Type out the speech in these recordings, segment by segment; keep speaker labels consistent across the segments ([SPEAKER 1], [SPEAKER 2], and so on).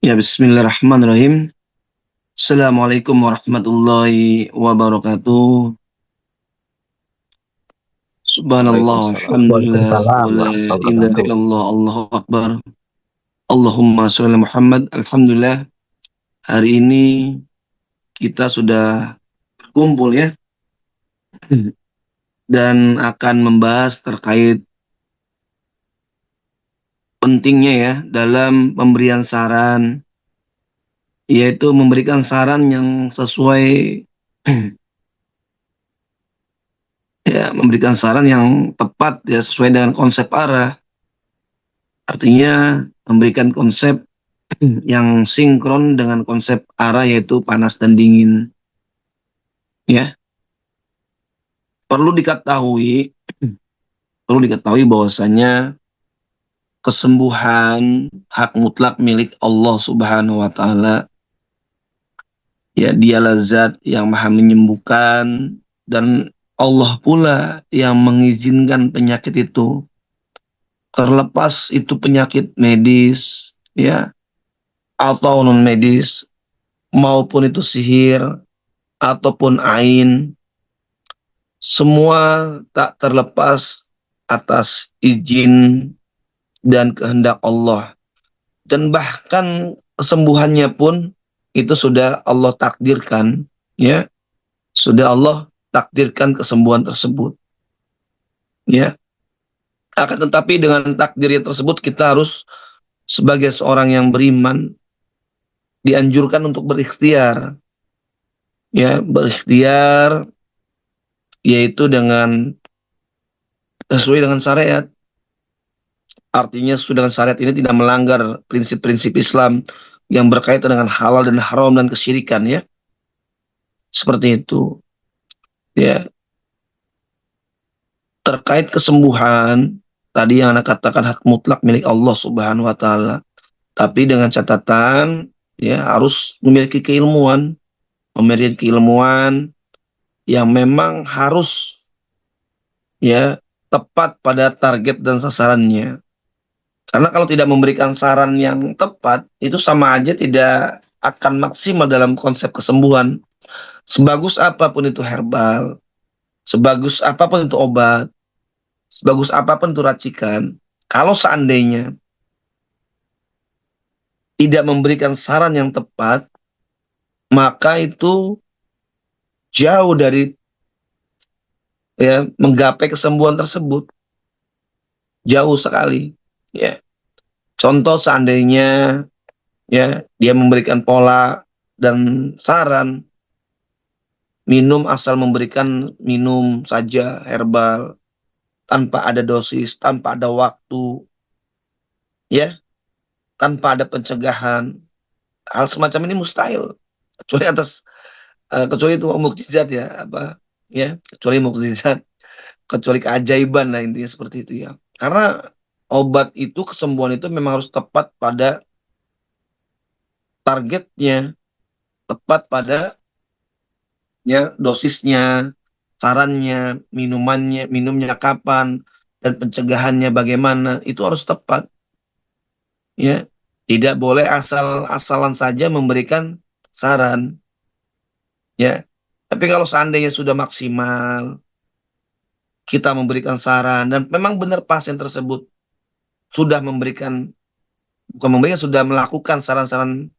[SPEAKER 1] Ya, bismillahirrahmanirrahim. Assalamualaikum warahmatullahi wabarakatuh. Subhanallah,
[SPEAKER 2] Waalaikumsalam.
[SPEAKER 1] alhamdulillah,
[SPEAKER 2] Waalaikumsalam
[SPEAKER 1] wa la
[SPEAKER 2] warahmatullahi
[SPEAKER 1] ilaha
[SPEAKER 2] wabarakatuh.
[SPEAKER 1] illallah, Allahu akbar. Allahumma sholli ala Muhammad. Alhamdulillah, hari ini kita sudah berkumpul ya, dan akan membahas terkait pentingnya ya dalam pemberian saran, yaitu memberikan saran yang sesuai ya, memberikan saran yang tepat ya sesuai dengan konsep arah. Artinya memberikan konsep yang sinkron dengan konsep arah yaitu panas dan dingin. Ya, perlu diketahui, perlu diketahui bahwasanya kesembuhan hak mutlak milik Allah Subhanahu wa taala. Ya, dialah zat yang maha menyembuhkan dan Allah pula yang mengizinkan penyakit itu. Terlepas itu penyakit medis, ya, atau non medis, maupun itu sihir ataupun ain, semua tak terlepas atas izin dan kehendak Allah. Dan bahkan kesembuhannya pun itu sudah Allah takdirkan, ya. Sudah Allah takdirkan kesembuhan tersebut, ya. Akan tetapi dengan takdirnya tersebut kita harus sebagai seorang yang beriman dianjurkan untuk berikhtiar, ya, berikhtiar yaitu dengan sesuai dengan syariat. Artinya sesuai dengan syariat ini tidak melanggar prinsip-prinsip Islam yang berkaitan dengan halal dan haram dan kesyirikan ya. Seperti itu. Ya, terkait kesembuhan tadi yang Anda katakan hak mutlak milik Allah Subhanahu wa taala. Tapi dengan catatan ya harus memiliki keilmuan yang memang harus ya tepat pada target dan sasarannya. Karena kalau tidak memberikan saran yang tepat, itu sama aja tidak akan maksimal dalam konsep kesembuhan. Sebagus apapun itu herbal, sebagus apapun itu obat, sebagus apapun itu racikan, kalau seandainya tidak memberikan saran yang tepat, maka itu jauh dari ya menggapai kesembuhan tersebut, jauh sekali. Ya, contoh seandainya ya dia memberikan pola dan saran minum asal memberikan minum saja herbal tanpa ada dosis, tanpa ada waktu, ya, tanpa ada pencegahan. Hal semacam ini mustahil. Kecuali kecuali itu mukjizat ya, apa ya, kecuali mukjizat, kecuali keajaiban lah intinya seperti itu ya. Karena obat itu kesembuhan itu memang harus tepat pada targetnya, tepat pada ya dosisnya, sarannya, minumannya, minumnya kapan, dan pencegahannya bagaimana, itu harus tepat. Ya, tidak boleh asal-asalan saja memberikan saran. Ya, tapi kalau seandainya sudah maksimal, kita memberikan saran dan memang benar pasien tersebut sudah memberikan, bukan memberikan, sudah melakukan saran-saran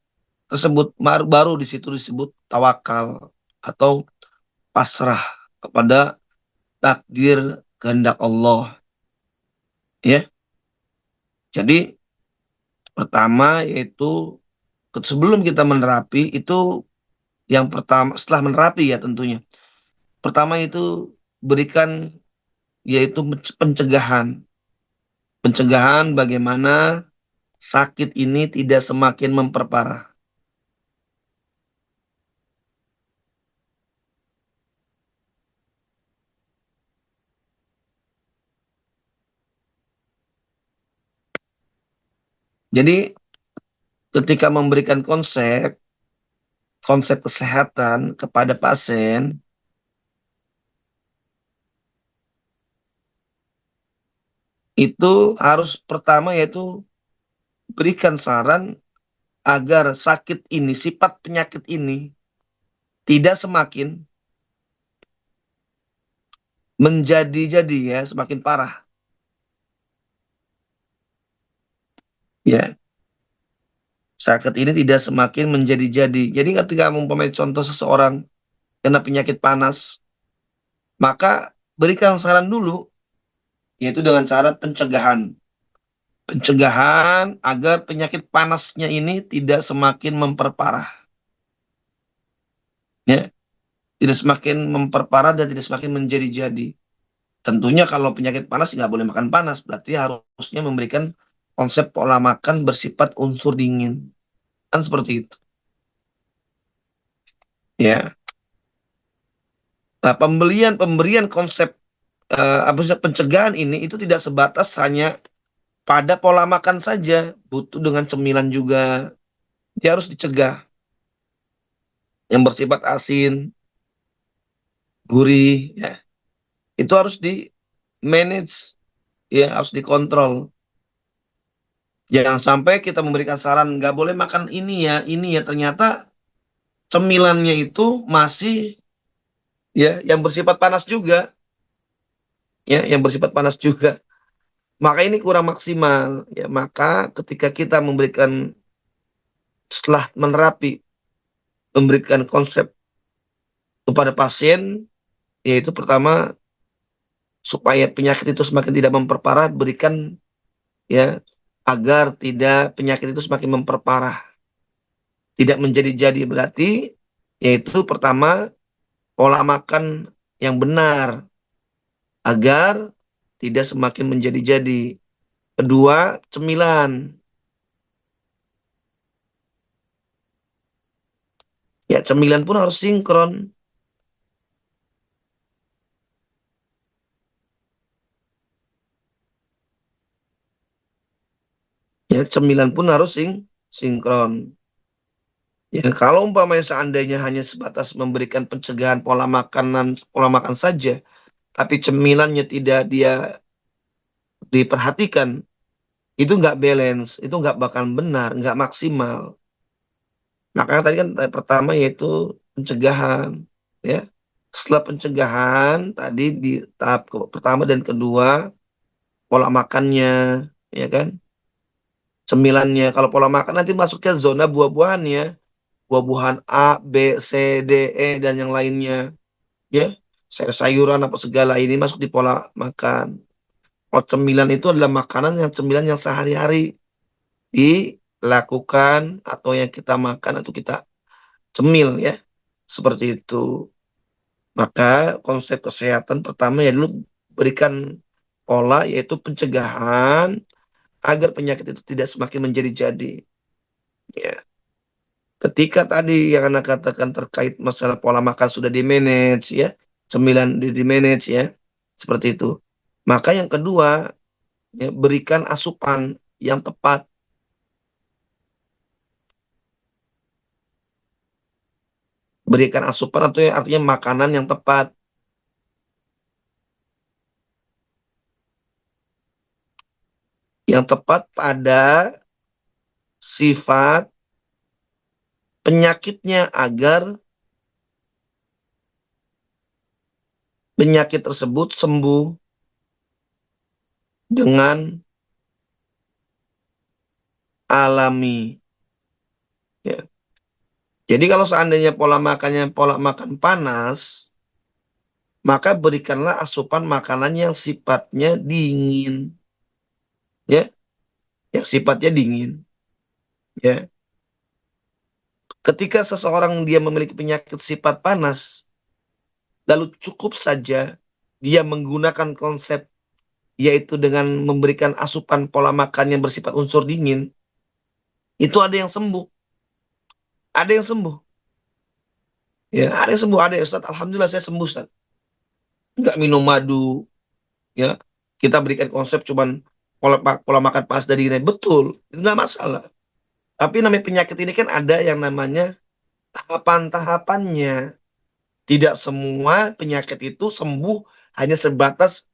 [SPEAKER 1] tersebut, baru di situ disebut tawakal atau pasrah kepada takdir kehendak Allah. Ya, jadi pertama yaitu sebelum kita menerapi itu, yang pertama setelah menerapi ya tentunya. Pertama itu berikan yaitu pencegahan. Pencegahan bagaimana sakit ini tidak semakin memperparah. Jadi ketika memberikan konsep konsep kesehatan kepada pasien itu harus pertama yaitu berikan saran agar sakit ini, sifat penyakit ini tidak semakin menjadi-jadi ya, semakin parah. Ya, sakit ini tidak semakin menjadi-jadi. Jadi ketika mempunyai contoh seseorang kena penyakit panas, maka berikan saran dulu, yaitu dengan cara pencegahan. Pencegahan agar penyakit panasnya ini tidak semakin memperparah. Ya, tidak semakin memperparah dan tidak semakin menjadi-jadi. Tentunya kalau penyakit panas nggak boleh makan panas, berarti harusnya memberikan konsep pola makan bersifat unsur dingin. Kan seperti itu. Ya, nah, pemberian konsep apa sih, pencegahan ini itu tidak sebatas hanya pada pola makan saja, butuh dengan cemilan juga. Dia harus dicegah yang bersifat asin, gurih, ya. Itu harus di manage, ya, harus dikontrol. Jangan sampai kita memberikan saran nggak boleh makan ini ya, ternyata cemilannya itu masih ya yang bersifat panas juga, ya, yang bersifat panas juga. Maka ini kurang maksimal, ya. Maka ketika kita memberikan setelah menerapi memberikan konsep kepada pasien, yaitu pertama supaya penyakit itu semakin tidak memperparah, berikan ya agar tidak penyakit itu semakin memperparah, tidak menjadi-jadi, berarti yaitu pertama pola makan yang benar agar tidak semakin menjadi-jadi. Kedua, cemilan. Ya, cemilan pun harus sinkron. Ya, cemilan pun harus sinkron. Ya, kalau umpamanya seandainya hanya sebatas memberikan pencegahan pola makan saja, tapi cemilannya tidak dia diperhatikan, itu nggak balance, itu nggak bakal benar, nggak maksimal. Makanya tadi kan pertama yaitu pencegahan, ya. Setelah pencegahan tadi di tahap pertama dan kedua pola makannya, ya kan, cemilannya. Kalau pola makan nanti masuknya zona buah-buahan ya, buah-buahan A, B, C, D, E dan yang lainnya, ya. Sayur-sayuran apa segala ini masuk di pola makan. Oh, cemilan itu adalah makanan yang cemilan yang sehari-hari dilakukan atau yang kita makan atau kita cemil ya. Seperti itu. Maka konsep kesehatan pertama ya dulu berikan pola yaitu pencegahan agar penyakit itu tidak semakin menjadi-jadi. Ya. Ketika tadi yang Anda katakan terkait masalah pola makan sudah di-manage ya, cemilan di-manage ya, seperti itu. Maka yang kedua, ya, berikan asupan yang tepat. Berikan asupan atau artinya makanan yang tepat. Yang tepat pada sifat penyakitnya agar penyakit tersebut sembuh dengan alami. Ya. Jadi kalau seandainya pola makannya pola makan panas, maka berikanlah asupan makanan yang sifatnya dingin, ya, yang sifatnya dingin, ya. Ketika seseorang dia memiliki penyakit sifat panas, lalu cukup saja dia menggunakan konsep yaitu dengan memberikan asupan pola makan yang bersifat unsur dingin, itu ada yang sembuh, ada yang sembuh, ya, ada yang sembuh, ada ya Ustaz. Alhamdulillah saya sembuh Ustaz. Nggak minum madu, ya. Kita berikan konsep cuman pola makan panas dari ini, betul, nggak masalah. Tapi namanya penyakit ini kan ada yang namanya tahapan-tahapannya. Tidak semua penyakit itu sembuh hanya sebatas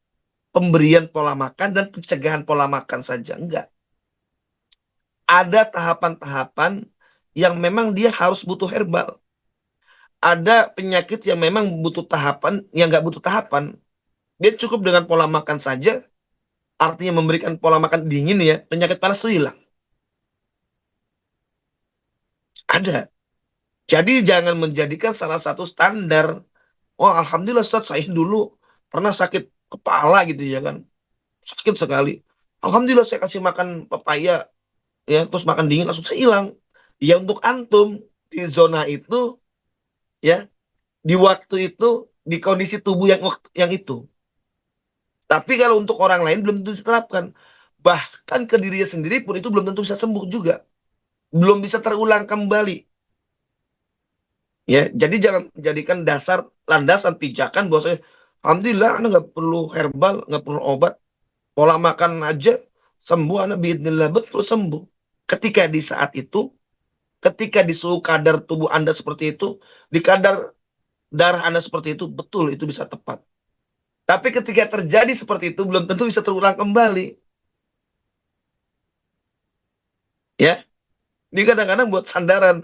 [SPEAKER 1] pemberian pola makan dan pencegahan pola makan saja. Enggak. Ada tahapan-tahapan yang memang dia harus butuh herbal. Ada penyakit yang memang butuh tahapan, yang nggak butuh tahapan. Dia cukup dengan pola makan saja, artinya memberikan pola makan dingin ya, penyakit panas itu hilang. Ada. Jadi jangan menjadikan salah satu standar. Oh, alhamdulillah Ustaz, saya dulu pernah sakit kepala gitu ya kan. Sakit sekali. Alhamdulillah saya kasih makan pepaya ya, terus makan dingin langsung saya hilang. Ya untuk antum di zona itu ya, di waktu itu, di kondisi tubuh yang itu. Tapi kalau untuk orang lain belum tentu diterapkan. Bahkan ke dirinya sendiri pun itu belum tentu bisa sembuh juga. Belum bisa terulang kembali. Ya, jadi jangan jadikan dasar landasan pijakan bahwa saya, alhamdulillah Anda nggak perlu herbal, nggak perlu obat, pola makan aja sembuh, Anda biidznillah betul sembuh. Ketika di saat itu, ketika di suhu kadar tubuh Anda seperti itu, di kadar darah Anda seperti itu, betul itu bisa tepat. Tapi ketika terjadi seperti itu, belum tentu bisa terulang kembali. Ya, ini kadang-kadang buat sandaran.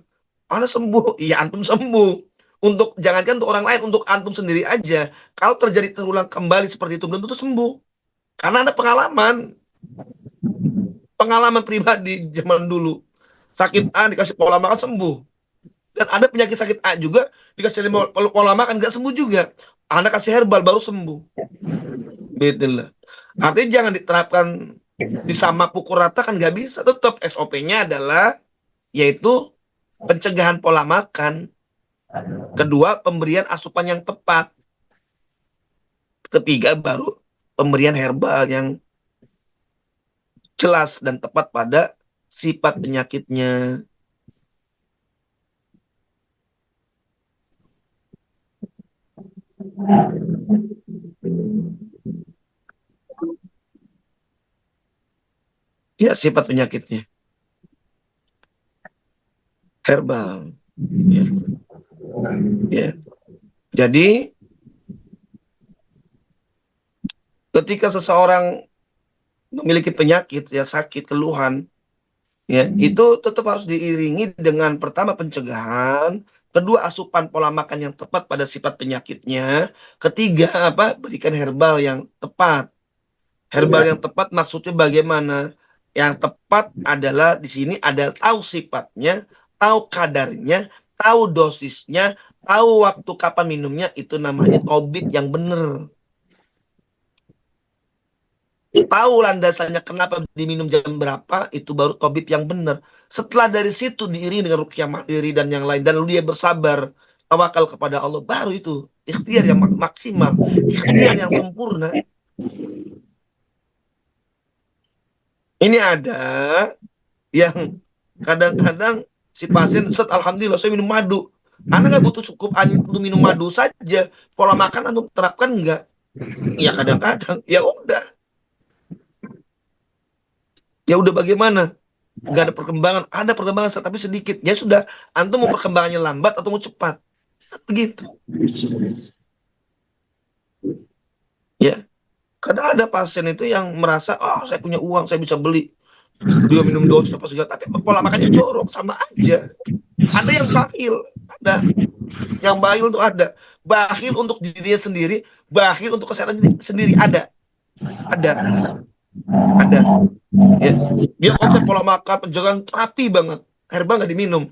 [SPEAKER 1] Anda sembuh, iya antum sembuh. Untuk jangankan untuk orang lain, untuk antum sendiri aja. Kalau terjadi terulang kembali seperti itu, belum tentu sembuh. Karena ada pengalaman, pengalaman pribadi zaman dulu. Sakit A dikasih pola makan sembuh. Dan ada penyakit sakit A juga dikasih pola makan nggak sembuh juga. Anda kasih herbal baru sembuh. Bismillah. Artinya jangan diterapkan disama pukul rata kan nggak bisa. Tetap SOP-nya adalah yaitu pencegahan pola makan. Kedua, pemberian asupan yang tepat. Ketiga, baru pemberian herbal yang jelas dan tepat pada sifat penyakitnya. Ya, sifat penyakitnya. Herbal. Ya. Ya. Jadi, ketika seseorang memiliki penyakit, ya sakit, keluhan, ya itu tetap harus diiringi dengan pertama pencegahan, kedua asupan pola makan yang tepat pada sifat penyakitnya, ketiga apa berikan herbal yang tepat. Herbal yang tepat maksudnya bagaimana? Yang tepat adalah di sini ada tahu sifatnya, tahu kadarnya, tahu dosisnya, tahu waktu kapan minumnya, itu namanya tobik yang benar. Tahu landasannya kenapa diminum jam berapa, itu baru tobib yang benar. Setelah dari situ diiringi dengan rukyah mandiri dan yang lain, dan lalu dia bersabar, tawakal kepada Allah, baru itu ikhtiar yang maksimal, ikhtiar yang sempurna. Ini ada yang kadang-kadang si pasien, Ustaz, alhamdulillah saya minum madu. Anda nggak butuh cukup untuk minum madu saja, pola makan untuk terapkan nggak? Ya kadang-kadang, ya udah bagaimana? Nggak ada perkembangan tapi sedikit. Ya sudah, antum mau perkembangannya lambat atau mau cepat? Begitu. Ya, kadang ada pasien itu yang merasa, oh saya punya uang, saya bisa beli. Dia minum dosis apa segala, tapi pola makannya jorok, sama aja. Ada yang bakhil, ada. Yang bakhil itu ada. Bakhil untuk dirinya sendiri, bakhil untuk kesehatan sendiri, ada. Ada. Ada. Ya. Dia konsep pola makan, penjagaan rapi banget. Herbal nggak diminum.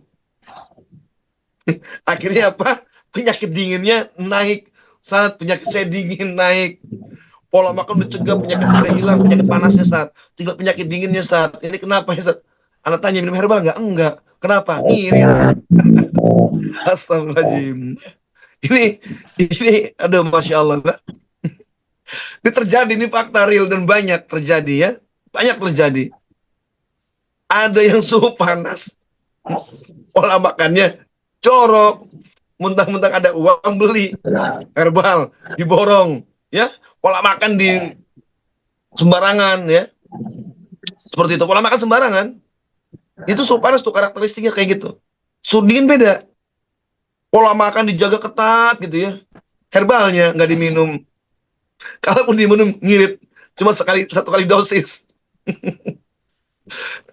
[SPEAKER 1] Akhirnya apa? Penyakit dinginnya naik. Saat penyakit saya dingin naik. Pola makan udah cegah, penyakit saya udah hilang. Penyakit panasnya saat. Tinggal penyakit dinginnya saat. Ini kenapa ya saat? Anak tanya minum herbal nggak? Enggak. Kenapa? Ngirit. Astagfirullahaladzim. Ini, aduh, Masya Allah. Ini terjadi, ini fakta real dan banyak terjadi ya. Banyak terjadi. Ada yang suhu panas. Pola makannya corok. Muntah-muntah ada uang beli herbal, diborong. Ya, pola makan di sembarangan ya. Seperti itu, pola makan sembarangan. Itu suhu panas tuh karakteristiknya kayak gitu. Suhu dingin beda. Pola makan dijaga ketat gitu ya. Herbalnya nggak diminum. Kalaupun diminum ngirit, cuma satu kali dosis.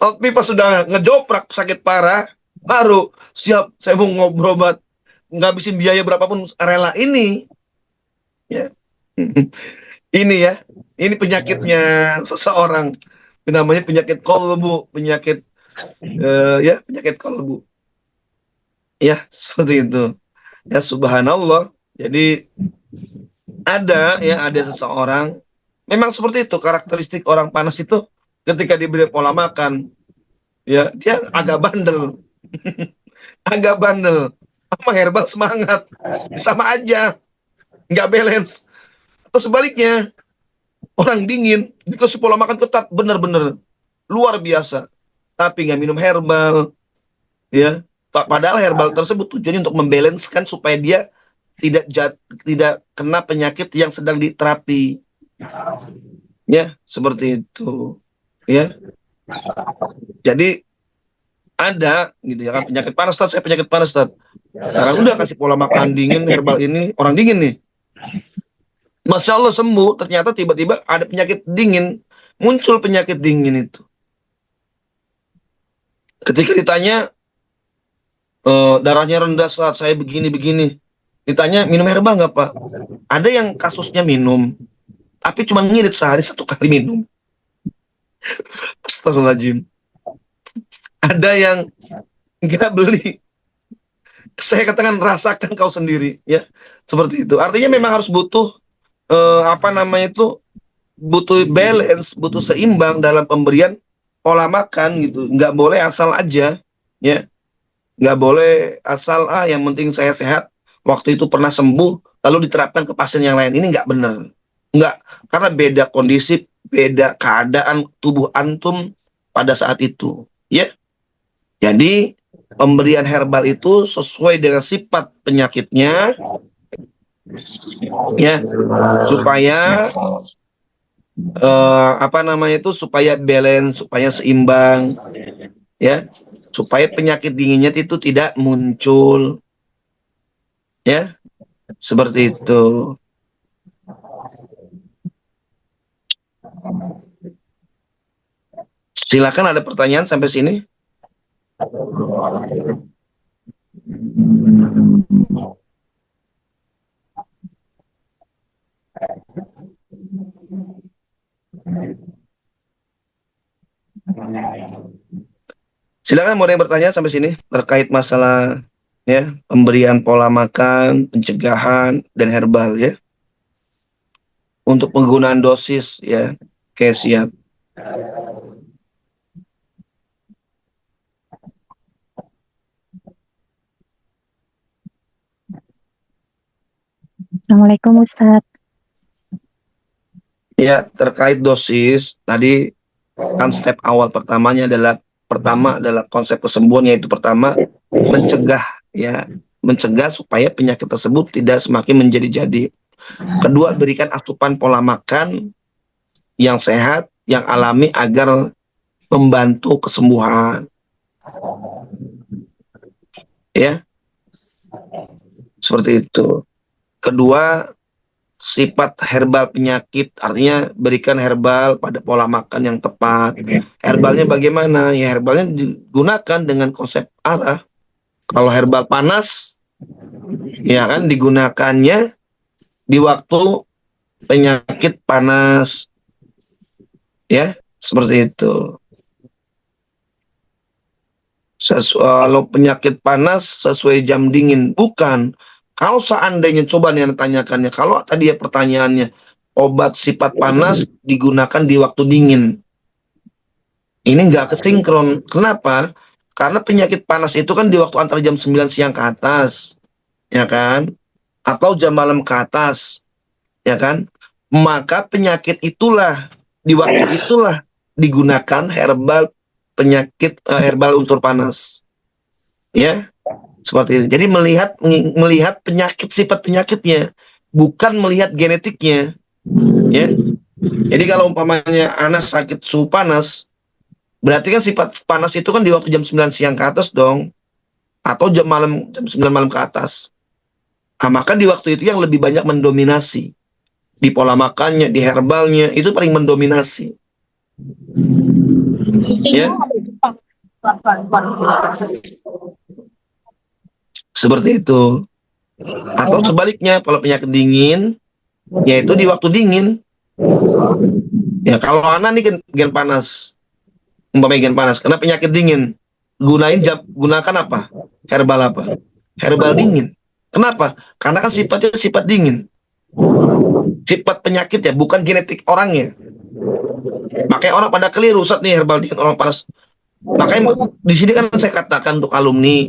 [SPEAKER 1] Tapi pas sudah ngejoprak sakit parah, baru siap, saya mau ngobrol buat ngabisin biaya berapapun rela ini ya. Ini ya, ini penyakitnya seseorang, namanya penyakit kolbu, penyakit ya penyakit kolbu ya, seperti itu ya. Subhanallah. Jadi ada seseorang memang seperti itu karakteristik orang panas itu, ketika diberi pola makan ya dia agak bandel. Agak bandel, sama herbal semangat, sama aja, nggak balance. Atau sebaliknya, orang dingin dikasih pola makan ketat, bener-bener luar biasa, tapi nggak minum herbal ya. Padahal herbal tersebut tujuannya untuk membalanskan supaya dia tidak kena penyakit yang sedang diterapi ya, seperti itu ya. Jadi ada gitu ya kan, penyakit panas, saya penyakit panas, nah kan udah kasih pola makan dingin herbal, ini orang dingin nih, Masya Allah sembuh. Ternyata tiba-tiba ada penyakit dingin, muncul penyakit dingin itu. Ketika ditanya, darahnya rendah saat saya begini-begini, ditanya minum herbal nggak Pak? Ada yang kasusnya minum, tapi cuma ngirit sehari 1 kali minum. Astagfirullahaladzim. Ada yang nggak beli. Saya katakan rasakan kau sendiri ya, seperti itu. Artinya memang harus butuh apa namanya itu, butuh balance, butuh seimbang dalam pemberian pola makan gitu. Nggak boleh asal aja ya, nggak boleh asal yang penting saya sehat, waktu itu pernah sembuh lalu diterapkan ke pasien yang lain. Ini nggak benar, nggak, karena beda kondisi, beda keadaan tubuh antum pada saat itu ya. Jadi pemberian herbal itu sesuai dengan sifat penyakitnya ya, supaya apa namanya itu, supaya balance, supaya seimbang ya, supaya penyakit dinginnya itu tidak muncul ya, seperti itu. Silakan, ada pertanyaan sampai sini? Silakan, mau yang bertanya sampai sini terkait masalah ya pemberian pola makan, pencegahan dan herbal ya. Untuk penggunaan dosis ya. Oke, siap.
[SPEAKER 2] Assalamualaikum Ustadz.
[SPEAKER 1] Ya, terkait dosis tadi kan step awal pertamanya adalah, konsep kesembuhan, yaitu pertama mencegah ya, mencegah supaya penyakit tersebut tidak semakin menjadi-jadi. Kedua, berikan asupan pola makan yang sehat, yang alami agar membantu kesembuhan. Ya, seperti itu. Kedua, sifat herbal penyakit, artinya berikan herbal pada pola makan yang tepat. Herbalnya bagaimana? Ya herbalnya digunakan dengan konsep arah. Kalau herbal panas, ya kan digunakannya di waktu penyakit panas. Ya, seperti itu. Kalau penyakit panas sesuai jam dingin, bukan. Kalau seandainya, coba nih tanyakannya, kalau tadi ya pertanyaannya, obat sifat panas digunakan di waktu dingin, ini nggak kesinkron. Kenapa? Karena penyakit panas itu kan di waktu antara jam 9 siang ke atas, ya kan? Atau jam malam ke atas, ya kan? Maka penyakit itulah, di waktu itulah digunakan herbal penyakit, herbal unsur panas. Ya, seperti ini. Jadi melihat penyakit, sifat penyakitnya, bukan melihat genetiknya. Ya. Jadi kalau umpamanya anak sakit suhu panas, berarti kan sifat panas itu kan di waktu jam 9 siang ke atas dong, atau jam 9 malam ke atas. Nah, maka di waktu itu yang lebih banyak mendominasi di pola makannya, di herbalnya, itu paling mendominasi. Ya. Seperti itu. Atau sebaliknya, kalau penyakit dingin, yaitu di waktu dingin. Ya, kalau anak nih gen panas, umpamanya gen panas, karena penyakit dingin, gunakan apa? Herbal apa? Herbal dingin. Kenapa? Karena kan sifatnya sifat dingin. Sifat penyakit ya, bukan genetik orangnya. Makanya orang pada keliru saat nih herbal dingin orang panas. Makanya di sini kan saya katakan untuk alumni,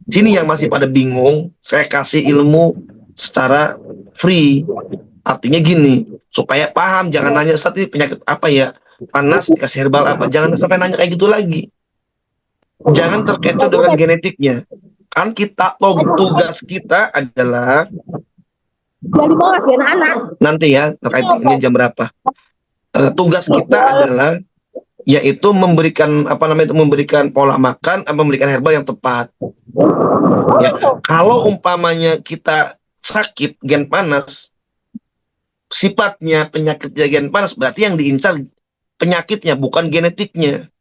[SPEAKER 1] sini yang masih pada bingung, saya kasih ilmu secara free. Artinya gini, supaya paham, jangan nanya saat ini penyakit apa ya, panas dikasih herbal apa, jangan sampai nanya kayak gitu lagi. Jangan terkecoh dengan genetiknya. Kan kita, tugas kita adalah nanti ya, terkait ini jam berapa. Tugas kita adalah yaitu memberikan apa namanya itu, memberikan pola makan, memberikan herbal yang tepat. Ya, kalau umpamanya kita sakit gen panas, sifatnya penyakitnya gen panas, berarti yang diincar penyakitnya bukan genetiknya.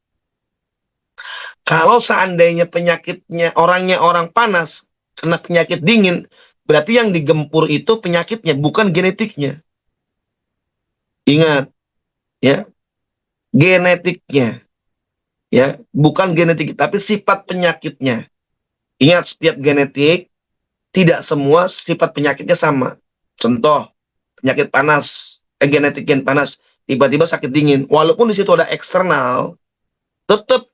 [SPEAKER 1] Kalau seandainya penyakitnya orangnya orang panas, kena penyakit dingin, berarti yang digempur itu penyakitnya bukan genetiknya. Ingat, ya, genetiknya, ya, bukan genetik, tapi sifat penyakitnya. Ingat, setiap genetik tidak semua sifat penyakitnya sama. Contoh, penyakit panas, genetik gen panas, tiba-tiba sakit dingin. Walaupun di situ ada eksternal, tetap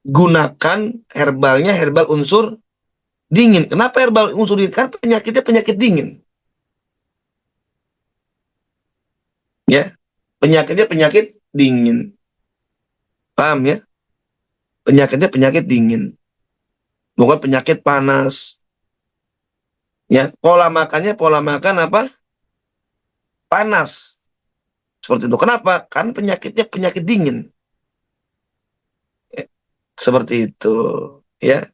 [SPEAKER 1] gunakan herbalnya herbal unsur dingin. Kenapa herbal unsur dingin? Kan penyakitnya penyakit dingin. Ya, penyakitnya penyakit dingin. Paham ya? Penyakitnya penyakit dingin. Bukan penyakit panas. Ya, pola makan apa? Panas. Seperti itu. Kenapa? Kan penyakitnya penyakit dingin. Ya, seperti itu. Ya,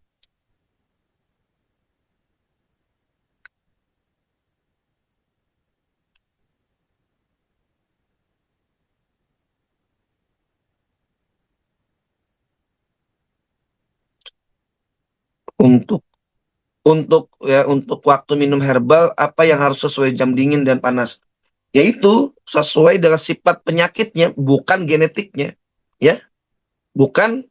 [SPEAKER 1] untuk untuk waktu minum herbal apa yang harus sesuai jam dingin dan panas, yaitu sesuai dengan sifat penyakitnya, bukan genetiknya, ya, bukan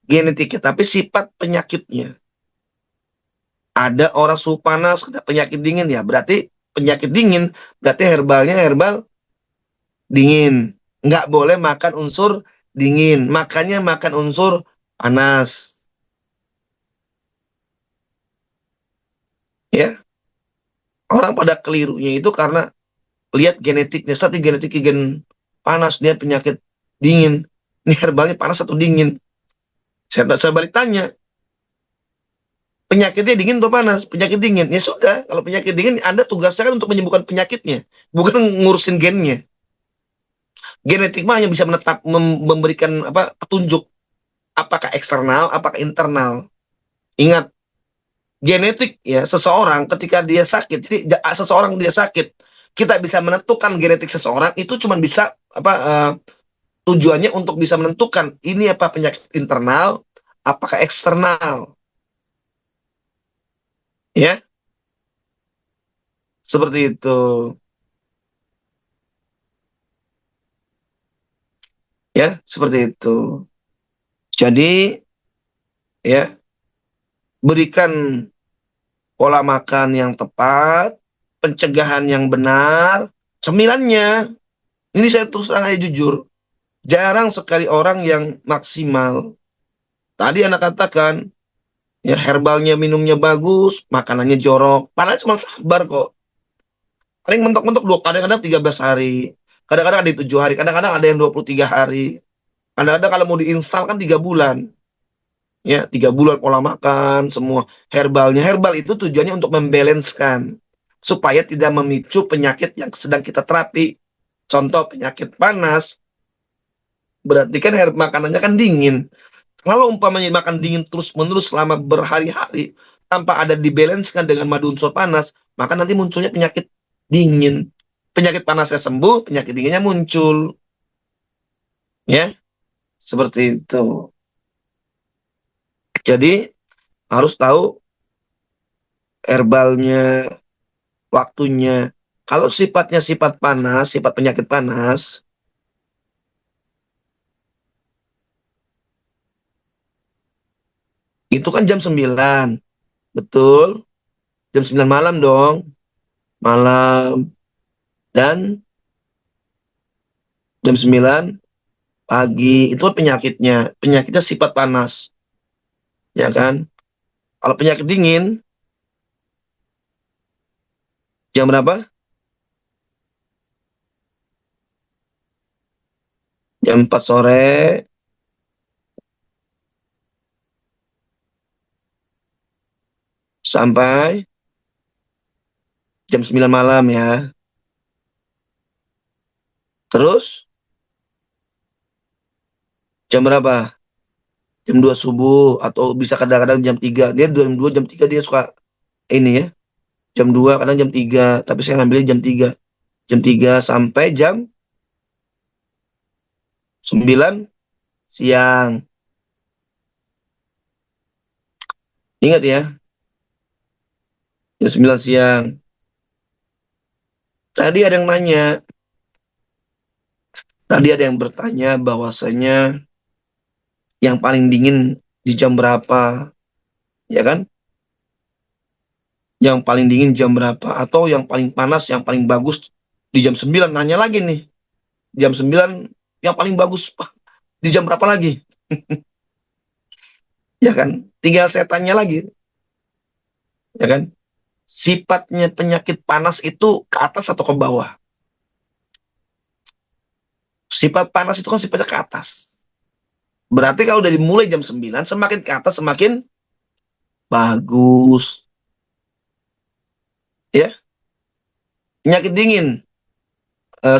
[SPEAKER 1] genetiknya tapi sifat penyakitnya. Ada orang suhu panas kena penyakit dingin, ya berarti penyakit dingin, berarti herbalnya herbal dingin. Nggak boleh makan unsur dingin, makanya makan unsur panas, ya. Orang pada kelirunya itu karena lihat genetiknya. Tapi genetik gen panas, dia penyakit dingin. Ini herbalnya panas atau dingin? Saya balik tanya, penyakitnya dingin atau panas? Penyakit dingin. Ya sudah, kalau penyakit dingin, Anda tugasnya kan untuk menyembuhkan penyakitnya, bukan ngurusin gennya. Genetik mah hanya bisa memberikan apa petunjuk, apakah eksternal, apakah internal. Ingat, genetik ya seseorang ketika dia sakit. Jadi seseorang dia sakit, kita bisa menentukan genetik seseorang itu cuma bisa apa tujuannya untuk bisa menentukan ini apa penyakit internal, apakah eksternal. Ya, seperti itu. Ya, seperti itu. Jadi, ya, berikan pola makan yang tepat, pencegahan yang benar, cemilannya. Ini saya terus terang aja jujur, jarang sekali orang yang maksimal. Tadi anak katakan, ya herbalnya minumnya bagus, makanannya jorok. Padahal cuma sabar kok. Paling mentok-mentok dua, kadang-kadang 13 hari. Kadang-kadang ada 7 hari, kadang-kadang ada yang 23 hari. Kadang-kadang kalau mau diinstal kan 3 bulan. Ya, 3 bulan pola makan, semua herbalnya. Herbal itu tujuannya untuk membalanskan. Supaya tidak memicu penyakit yang sedang kita terapi. Contoh penyakit panas, berarti kan makanannya kan dingin. Kalau umpamanya makan dingin terus-menerus selama berhari-hari, tanpa ada dibalanskan dengan madu unsur panas, maka nanti munculnya penyakit dingin. Penyakit panasnya sembuh, penyakit dinginnya muncul. Ya, seperti itu. Jadi harus tahu herbalnya, waktunya. Kalau sifatnya sifat panas, sifat penyakit panas, itu kan jam 9, betul? Jam 9 malam dong, malam. Dan jam 9 pagi, itu kan penyakitnya sifat panas, ya kan? Kalau penyakit dingin, jam berapa? Jam 4 sore sampai jam 9 malam ya. Terus jam berapa? Jam 2 subuh atau bisa kadang-kadang jam 3. Dia jam 2, jam 3 dia suka ini ya. Jam 2 kadang jam 3, tapi saya ngambilnya jam 3. Jam 3 sampai jam 9 siang. Ingat ya, jam 9 siang. Tadi ada yang nanya, tadi ada yang bertanya bahwasanya yang paling dingin di jam berapa, ya kan? Yang paling dingin jam berapa atau yang paling panas, yang paling bagus di jam 9. Nanya lagi nih, jam 9 yang paling bagus di jam berapa lagi? Ya kan? Tinggal saya tanya lagi, ya kan? Sifatnya penyakit panas itu ke atas atau ke bawah? Sifat panas itu kan sifatnya ke atas. Berarti kalau dari mulai jam 9, semakin ke atas semakin bagus. Ya, penyakit dingin,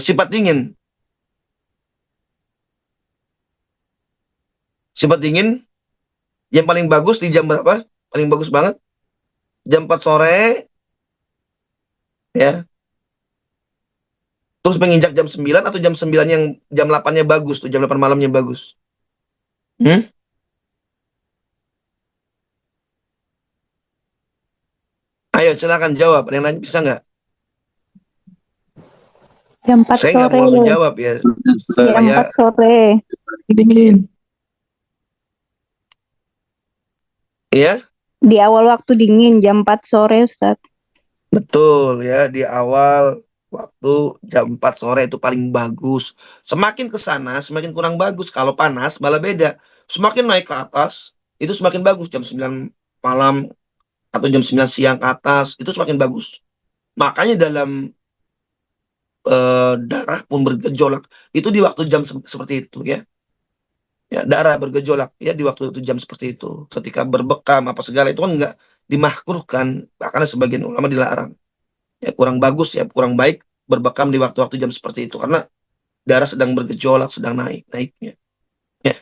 [SPEAKER 1] sifat dingin. Sifat dingin yang paling bagus di jam berapa? Paling bagus banget. Jam 4 sore, ya. Terus menginjak jam 9 atau jam 9 yang jam 8-nya bagus tuh, jam 8 malamnya bagus. Hmm? Ayo silakan jawab. Ada yang nanya bisa nggak?
[SPEAKER 2] Jam 4
[SPEAKER 1] Saya nggak
[SPEAKER 2] sore.
[SPEAKER 1] mau langsung jawab ya.
[SPEAKER 2] Jam
[SPEAKER 1] Supaya
[SPEAKER 2] 4 sore.
[SPEAKER 1] dingin. Ya,
[SPEAKER 2] Di awal waktu dingin jam 4 sore, Ustaz.
[SPEAKER 1] betul ya. Di awal waktu jam 4 sore itu paling bagus. Semakin ke sana, semakin kurang bagus. Kalau panas malah beda. Semakin naik ke atas, itu semakin bagus. Jam 9 malam atau jam 9 siang ke atas, itu semakin bagus. Makanya dalam darah pun bergejolak. Itu di waktu jam seperti itu ya. Ya, darah bergejolak ya di waktu itu jam seperti itu. Ketika berbekam apa segala itu kan nggak dimakruhkan, bahkan sebagian ulama dilarang. Ya kurang bagus ya, kurang baik berbekam di waktu-waktu jam seperti itu karena darah sedang bergejolak, sedang naiknya. Ya,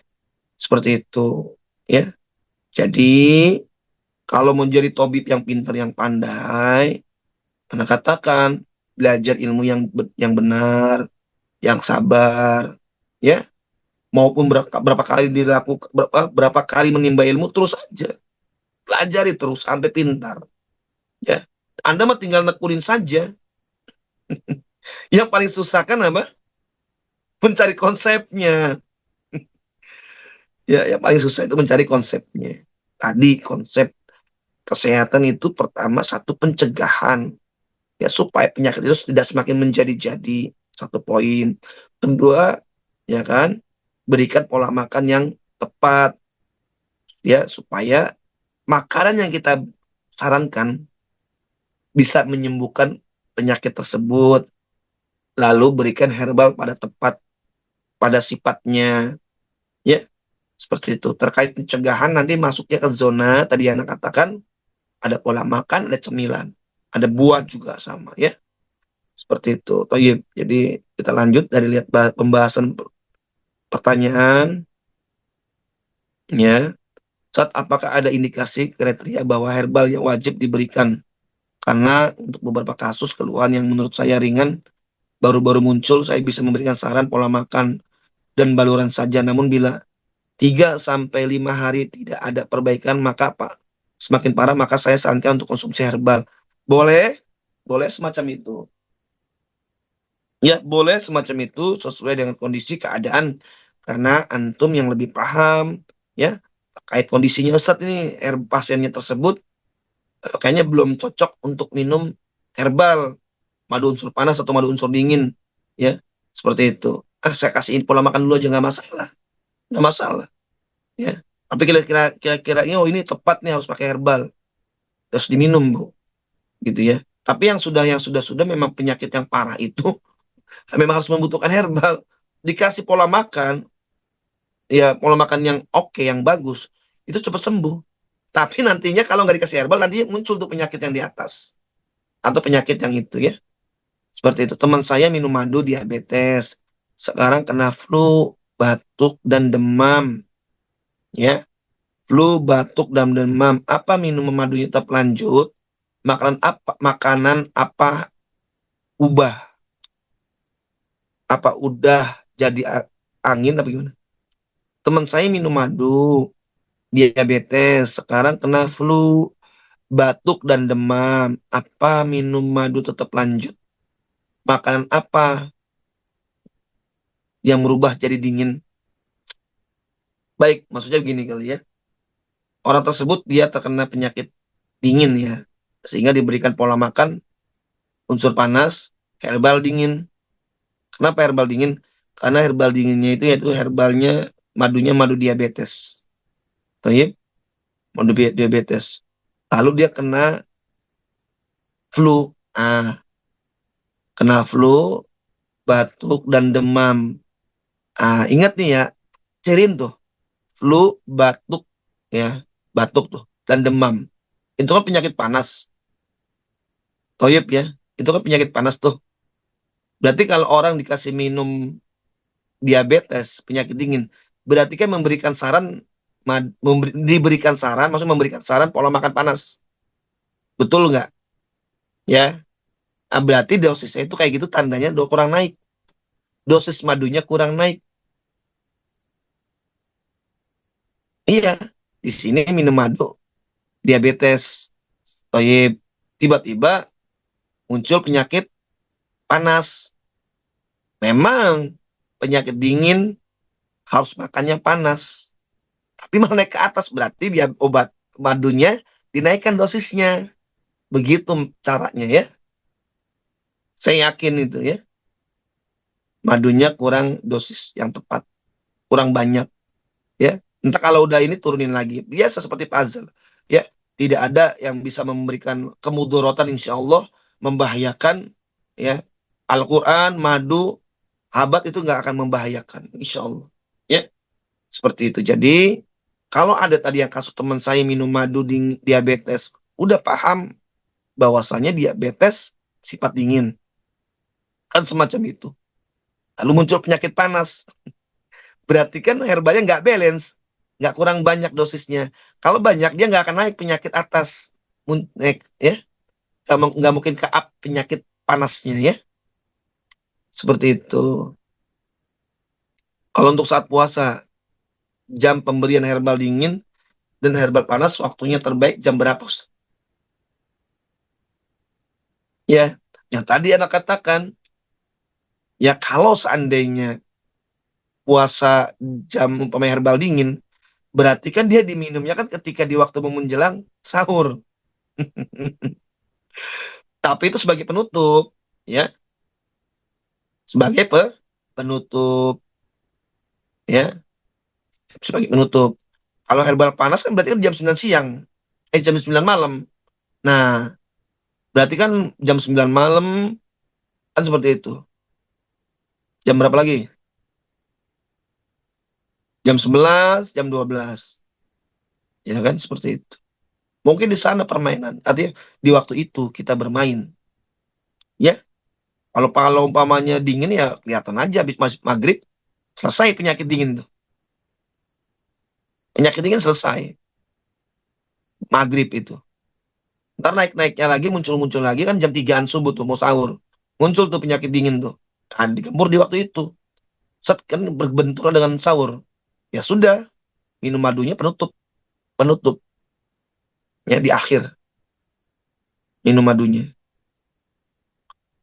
[SPEAKER 1] seperti itu. Ya. Jadi kalau mau jadi tabib yang pintar, yang pandai, Anda katakan belajar ilmu yang benar, yang sabar, ya, maupun berapa kali dilakukan, berapa kali menimba ilmu, terus aja pelajari terus sampai pintar, ya. Anda mah tinggal nekunin saja. Yang paling susah kan apa? Mencari konsepnya. Ya, yang paling susah itu mencari konsepnya. Tadi konsep kesehatan itu pertama satu pencegahan, ya, supaya penyakit itu tidak semakin menjadi-jadi, satu poin. Kedua, ya kan, berikan pola makan yang tepat, ya, supaya makanan yang kita sarankan bisa menyembuhkan penyakit tersebut. Lalu berikan herbal pada tepat, pada sifatnya, ya, seperti itu. Terkait pencegahan nanti masuknya ke zona tadi yang katakan, ada pola makan, ada cemilan, ada buah juga sama, ya, seperti itu. Toyib. Jadi kita lanjut dari lihat pembahasan pertanyaan, ya. Saat apakah ada indikasi kriteria bahwa herbal yang wajib diberikan? Karena untuk beberapa kasus keluhan yang menurut saya ringan baru-baru muncul, saya bisa memberikan saran pola makan dan baluran saja. Namun bila 3 sampai 5 hari tidak ada perbaikan, maka apa? Semakin parah maka saya sarankan untuk konsumsi herbal. Boleh, boleh semacam itu. Ya, boleh semacam itu sesuai dengan kondisi keadaan. Karena antum yang lebih paham, ya, terkait kondisinya Ustadz ini, pasiennya tersebut kayaknya belum cocok untuk minum herbal, madu unsur panas atau madu unsur dingin, ya, seperti itu. Saya kasihin pola makan dulu aja nggak masalah, nggak masalah, ya. Tapi kira-kiranya, oh ini tepat nih harus pakai herbal, terus diminum, Bu, gitu ya. Tapi yang sudah memang penyakit yang parah itu memang harus membutuhkan herbal. Dikasih pola makan, ya pola makan yang oke, yang bagus, itu cepat sembuh. Tapi nantinya kalau nggak dikasih herbal, nanti muncul tuh penyakit yang di atas atau penyakit yang itu ya. Seperti itu. Teman saya minum madu diabetes, sekarang kena flu, batuk dan demam, ya. Flu, batuk dan demam. Apa minum madunya tetap lanjut? Makanan apa ubah? Apa udah jadi angin apa gimana? Teman saya minum madu, diabetes, sekarang kena flu, batuk dan demam. Apa minum madu tetap lanjut? Makanan apa yang merubah jadi dingin? Baik, maksudnya begini kali ya. Orang tersebut dia terkena penyakit dingin ya. Sehingga diberikan pola makan unsur panas, herbal dingin. Kenapa herbal dingin? Karena herbal dinginnya itu yaitu herbalnya madunya madu diabetes. Taib, madu diabetes. Lalu dia kena flu. Kena flu, batuk dan demam. Ingat nih ya, ciriin tuh flu, batuk ya, batuk tuh dan demam. Itu kan penyakit panas. Toyib ya, itu kan penyakit panas tuh. Berarti kalau orang dikasih minum diabetes, penyakit dingin, berarti kan memberikan saran, diberikan saran, maksud memberikan saran pola makan panas. Betul nggak? Ya, berarti dosisnya itu kayak gitu tandanya kurang naik. Dosis madunya kurang naik. Iya, di sini minum madu, diabetes, toyib, tiba-tiba muncul penyakit panas. Memang penyakit dingin harus makannya panas. Tapi malah naik ke atas berarti dia obat madunya dinaikkan dosisnya. Begitu caranya ya. Saya yakin itu ya. Madunya kurang dosis yang tepat, kurang banyak ya. Entah kalau udah ini turunin lagi. Biasa seperti puzzle ya. Tidak ada yang bisa memberikan kemudorotan insya Allah membahayakan ya. Al-Quran, madu, habat itu nggak akan membahayakan insya Allah ya. Seperti itu. Jadi kalau ada tadi yang kasus teman saya minum madu di diabetes, udah paham bahwasanya diabetes sifat dingin. Kan semacam itu. Lalu muncul penyakit panas. Berarti kan herbalnya nggak balance. Nggak kurang banyak dosisnya. Kalau banyak, dia nggak akan naik penyakit atas. Naik, ya. Nggak mungkin ke up penyakit panasnya ya. Seperti itu. Kalau untuk saat puasa, jam pemberian herbal dingin dan herbal panas, waktunya terbaik jam berapa, Ustaz? Ya, yang tadi anak katakan, ya kalau seandainya puasa jam umpamanya herbal dingin, berarti kan dia diminumnya kan ketika di waktu mau menjelang sahur. Tapi itu sebagai penutup, ya, sebagai penutup, ya, sebagai penutup. Kalau herbal panas kan berarti kan jam 9 siang, jam 9 malam. Nah, berarti kan jam 9 malam kan seperti itu. Jam berapa lagi? Jam 11, jam 12. Ya kan seperti itu. Mungkin di sana permainan. Artinya di waktu itu kita bermain. Ya, kalau umpamanya dingin ya kelihatan aja habis maghrib selesai penyakit dingin tuh. Penyakit dingin selesai. Maghrib itu. Ntar naik-naiknya lagi muncul-muncul lagi kan jam 3-an subuh tuh mau sahur. Muncul tuh penyakit dingin tuh. Nah, digempur di waktu itu. Set kan berbenturan dengan sahur. Ya sudah, minum madunya penutup. Penutup. ya di akhir minum madunya.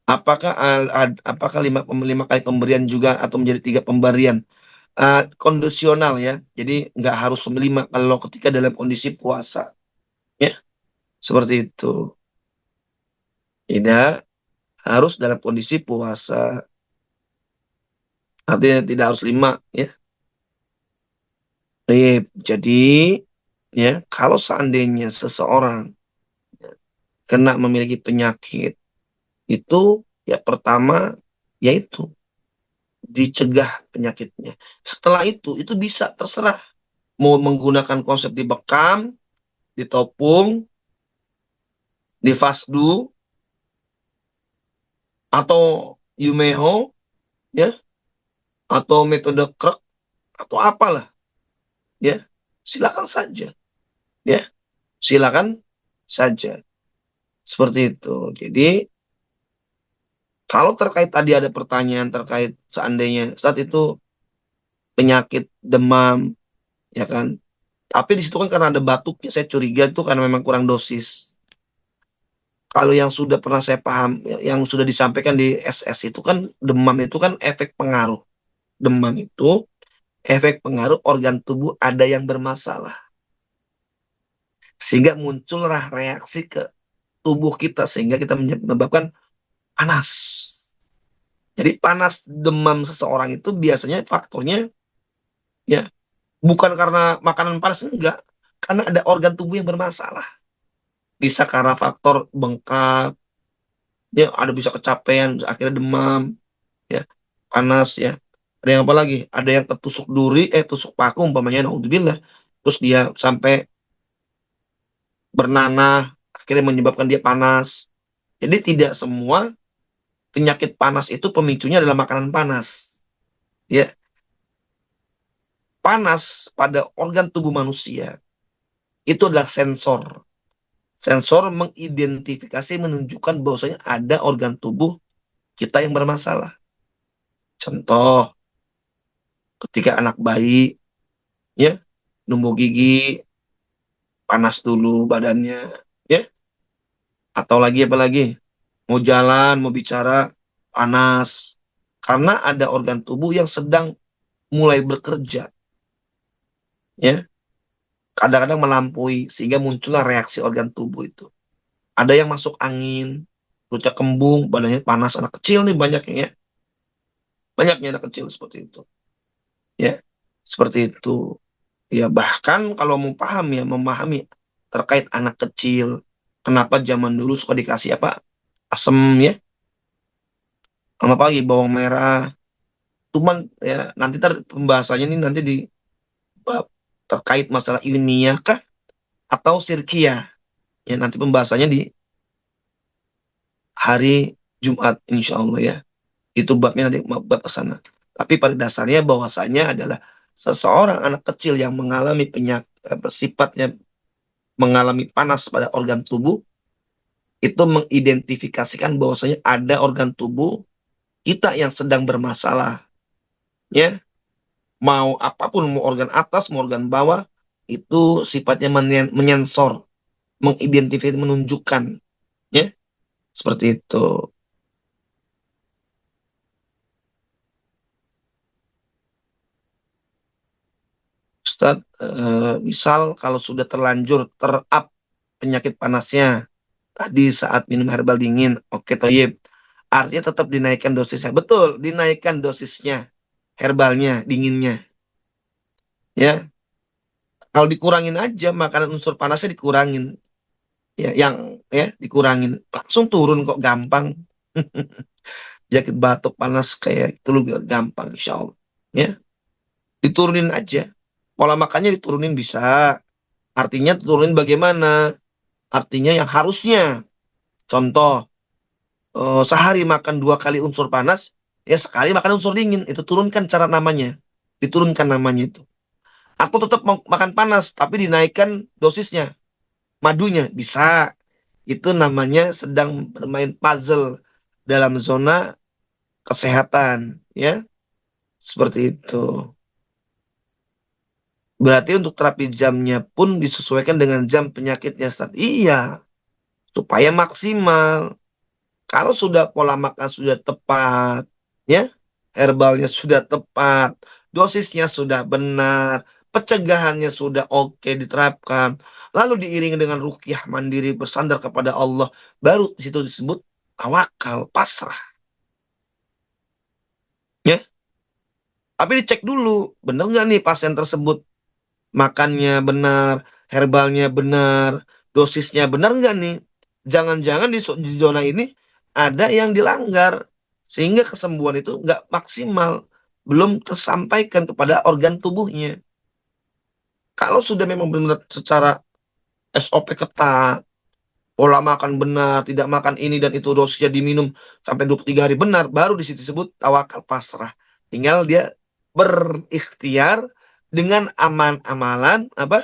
[SPEAKER 1] Apakah lima kali pemberian juga atau menjadi 3 pemberian? Kondisional ya. Jadi nggak harus 5 kalau ketika dalam kondisi puasa. Ya, seperti itu. Tidak harus dalam kondisi puasa. Artinya tidak harus 5 ya. Jadi ya kalau seandainya seseorang kena memiliki penyakit itu ya pertama yaitu dicegah penyakitnya. Setelah itu bisa terserah mau menggunakan konsep dibekam, ditopung, difasdu atau yumeho ya atau metode krek atau apalah ya. Silakan saja ya, silakan saja. Seperti itu. Jadi kalau terkait tadi ada pertanyaan terkait seandainya saat itu penyakit demam ya kan. Tapi di situ kan karena ada batuknya saya curiga itu karena memang kurang dosis. Kalau yang sudah pernah saya paham, yang sudah disampaikan di SS itu kan demam itu kan efek pengaruh. Demam itu efek pengaruh organ tubuh ada yang bermasalah. Sehingga muncullah reaksi ke tubuh kita sehingga kita menyebabkan panas. Jadi panas demam seseorang itu biasanya faktornya ya bukan karena makanan panas enggak, karena ada organ tubuh yang bermasalah. Bisa karena faktor bengkak, ya ada bisa kecapean, akhirnya demam, ya panas ya. Ada yang apa lagi? Ada yang ketusuk duri, tusuk paku umpamanya, naudzubillah. Terus dia sampai bernanah, akhirnya menyebabkan dia panas. Jadi tidak semua penyakit panas itu pemicunya adalah makanan panas. Ya, panas pada organ tubuh manusia itu adalah sensor. Sensor mengidentifikasi menunjukkan bahwasanya ada organ tubuh kita yang bermasalah. Contoh, ketika anak bayi ya numbuh gigi panas dulu badannya ya atau lagi apa lagi mau jalan mau bicara panas karena ada organ tubuh yang sedang mulai bekerja ya kadang-kadang melampaui sehingga muncullah reaksi organ tubuh itu ada yang masuk angin perutnya kembung badannya panas anak kecil nih banyaknya anak kecil seperti itu ya seperti itu ya bahkan kalau mau paham ya memahami terkait anak kecil kenapa zaman dulu suka dikasih apa asem ya sama apa lagi bawang merah cuman ya nanti pembahasannya ini nanti di bab terkait masalah ilmiah kah atau sirkiah ya nanti pembahasannya di hari Jumat insya Allah ya itu babnya nanti bab ke sana tapi pada dasarnya bahwasanya adalah seseorang anak kecil yang mengalami penyakit sifatnya mengalami panas pada organ tubuh itu mengidentifikasikan bahwasanya ada organ tubuh kita yang sedang bermasalah ya mau apapun mau organ atas mau organ bawah itu sifatnya menyensor mengidentifikasi menunjukkan ya seperti itu. Ustaz, misal kalau sudah terlanjur terap penyakit panasnya tadi saat minum herbal dingin oke toyib artinya tetap dinaikkan dosisnya betul dinaikkan dosisnya herbalnya dinginnya ya kalau dikurangin aja makanan unsur panasnya dikurangin ya yang ya dikurangin langsung turun kok gampang penyakit batuk panas kayak itu lu gampang insya Allah ya diturunin aja pola makannya diturunin bisa artinya turunin bagaimana artinya yang harusnya contoh sehari makan 2 kali unsur panas ya sekali makan unsur dingin itu turunkan cara namanya diturunkan namanya itu atau tetap makan panas tapi dinaikkan dosisnya madunya bisa itu namanya sedang bermain puzzle dalam zona kesehatan ya seperti itu Berarti untuk terapi jamnya pun disesuaikan dengan jam penyakitnya, Ustaz. Iya, supaya maksimal. Kalau sudah pola makan sudah tepat, ya, herbalnya sudah tepat, dosisnya sudah benar, pencegahannya sudah oke diterapkan, lalu diiringi dengan ruqyah mandiri bersandar kepada Allah, baru di situ disebut tawakal, pasrah, ya. Tapi dicek dulu, benar nggak nih pasien tersebut makannya benar, herbalnya benar, dosisnya benar nggak nih? Jangan-jangan di zona ini ada yang dilanggar, sehingga kesembuhan itu nggak maksimal, belum tersampaikan kepada organ tubuhnya. Kalau sudah memang benar secara SOP ketat, pola makan benar, tidak makan ini dan itu dosisnya diminum sampai 23 hari benar, baru di situ disebut tawakal pasrah. Tinggal dia berikhtiar dengan amalan apa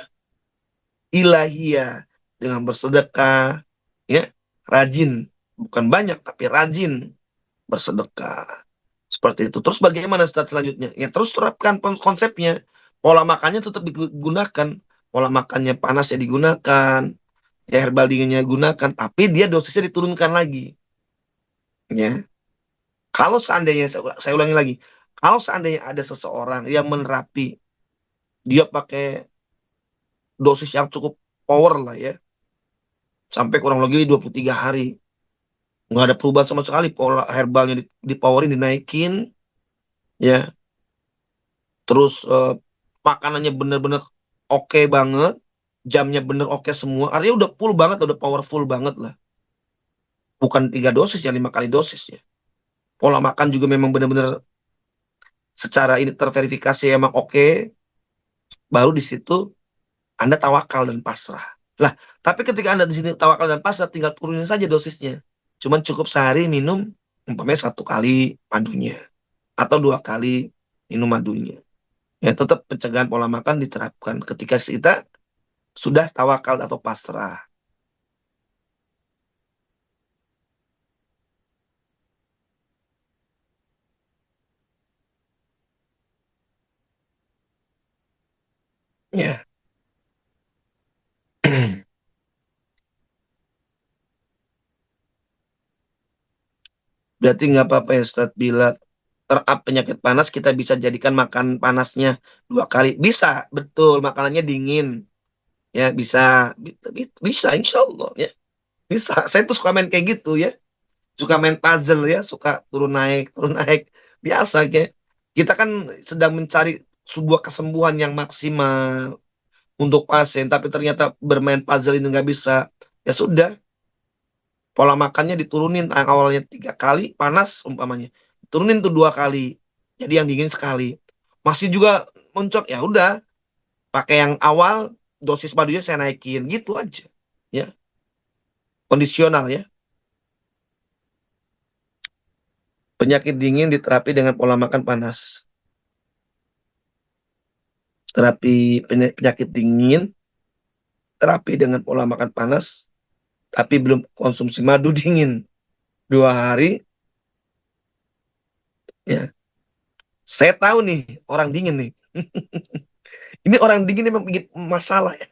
[SPEAKER 1] ilahiyah, dengan bersedekah, ya, rajin, bukan banyak tapi rajin bersedekah, seperti itu. Terus bagaimana step selanjutnya? Ya terus terapkan konsepnya, pola makannya tetap digunakan, pola makannya panas ya digunakan, ya herbal dinginnya gunakan, tapi dia dosisnya diturunkan lagi, ya. Kalau seandainya saya ulangi lagi, kalau seandainya ada seseorang yang menerapi, dia pakai dosis yang cukup power lah ya, sampai kurang lebih 23 hari. Nggak ada perubahan sama sekali, pola herbalnya dipowerin, dinaikin, ya. Terus makanannya bener-bener oke banget, jamnya bener oke semua. Artinya udah full banget, udah powerful banget lah. Bukan 3 dosis ya, 5 kali dosis ya. Pola makan juga memang bener-bener secara ini terverifikasi emang oke. Baru di situ Anda tawakal dan pasrah. Lah, tapi ketika Anda di sini tawakal dan pasrah, tinggal turunin saja dosisnya. Cuman cukup sehari minum, umpamanya 1 kali madunya. Atau 2 kali minum madunya. Ya, tetap pencegahan pola makan diterapkan ketika kita sudah tawakal atau pasrah. Ya, berarti nggak apa-apa ya Ustadz, bila terap penyakit panas kita bisa jadikan makan panasnya 2 kali. Bisa, betul, makanannya dingin. Ya, bisa, bisa, insya Allah ya. Bisa. Saya tuh suka main kayak gitu ya. Suka main puzzle ya, suka turun naik, turun naik. Biasa kayak. Kita kan sedang mencari sebuah kesembuhan yang maksimal untuk pasien, tapi ternyata bermain puzzle ini nggak bisa. Ya sudah, pola makannya diturunin, awalnya 3 kali panas umpamanya, turunin tuh 2 kali, jadi yang dingin sekali. Masih juga muncul, ya udah, pakai yang awal, dosis madunya saya naikin gitu aja, ya, kondisional ya. Penyakit dingin diterapi dengan pola makan panas. Terapi penyakit dingin, terapi dengan pola makan panas, tapi belum konsumsi madu dingin 2 hari. Ya, saya tahu nih orang dingin nih. Ini orang dingin memang bikin masalah ya.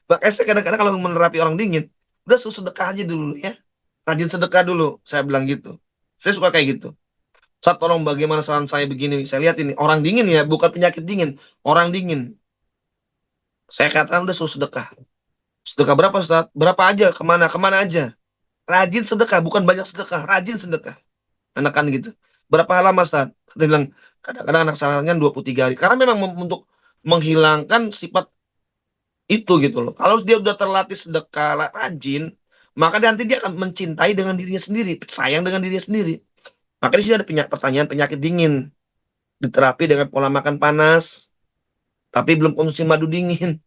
[SPEAKER 1] Makanya saya kadang-kadang kalau menerapi orang dingin, udah sedekah aja dulu ya. Rajin sedekah dulu, saya bilang gitu. Saya suka kayak gitu. Saat tolong bagaimana saran saya begini, saya lihat ini orang dingin ya, bukan penyakit dingin, orang dingin. Saya katakan udah suruh sedekah. Sedekah berapa Ustaz? Berapa aja, kemana, kemana aja. Rajin sedekah, bukan banyak sedekah, rajin sedekah. Anak kan gitu. Berapa lama Ustaz? Dia bilang, kadang-kadang anak sarankan 23 hari. Karena memang untuk menghilangkan sifat itu gitu loh. Kalau dia udah terlatih sedekah, rajin, maka nanti dia akan mencintai dengan dirinya sendiri, sayang dengan dirinya sendiri. Maka di sini ada pertanyaan penyakit dingin, diterapi dengan pola makan panas, tapi belum konsumsi madu dingin,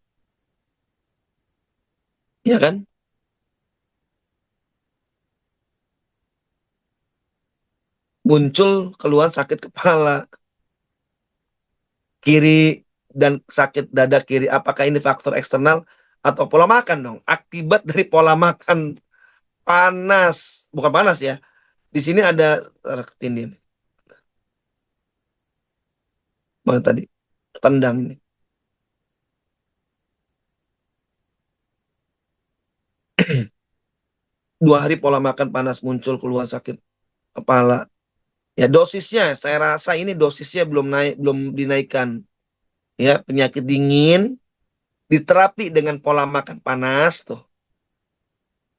[SPEAKER 1] ya kan? Muncul keluhan sakit kepala kiri dan sakit dada kiri. Apakah ini faktor eksternal atau pola makan dong? Akibat dari pola makan panas, bukan panas ya. Di sini ada rektinin. Mana tadi? Tendang ini. 2 hari pola makan panas, muncul keluhan sakit kepala. Ya dosisnya, saya rasa ini dosisnya belum naik, belum dinaikkan. Ya penyakit dingin diterapi dengan pola makan panas tuh,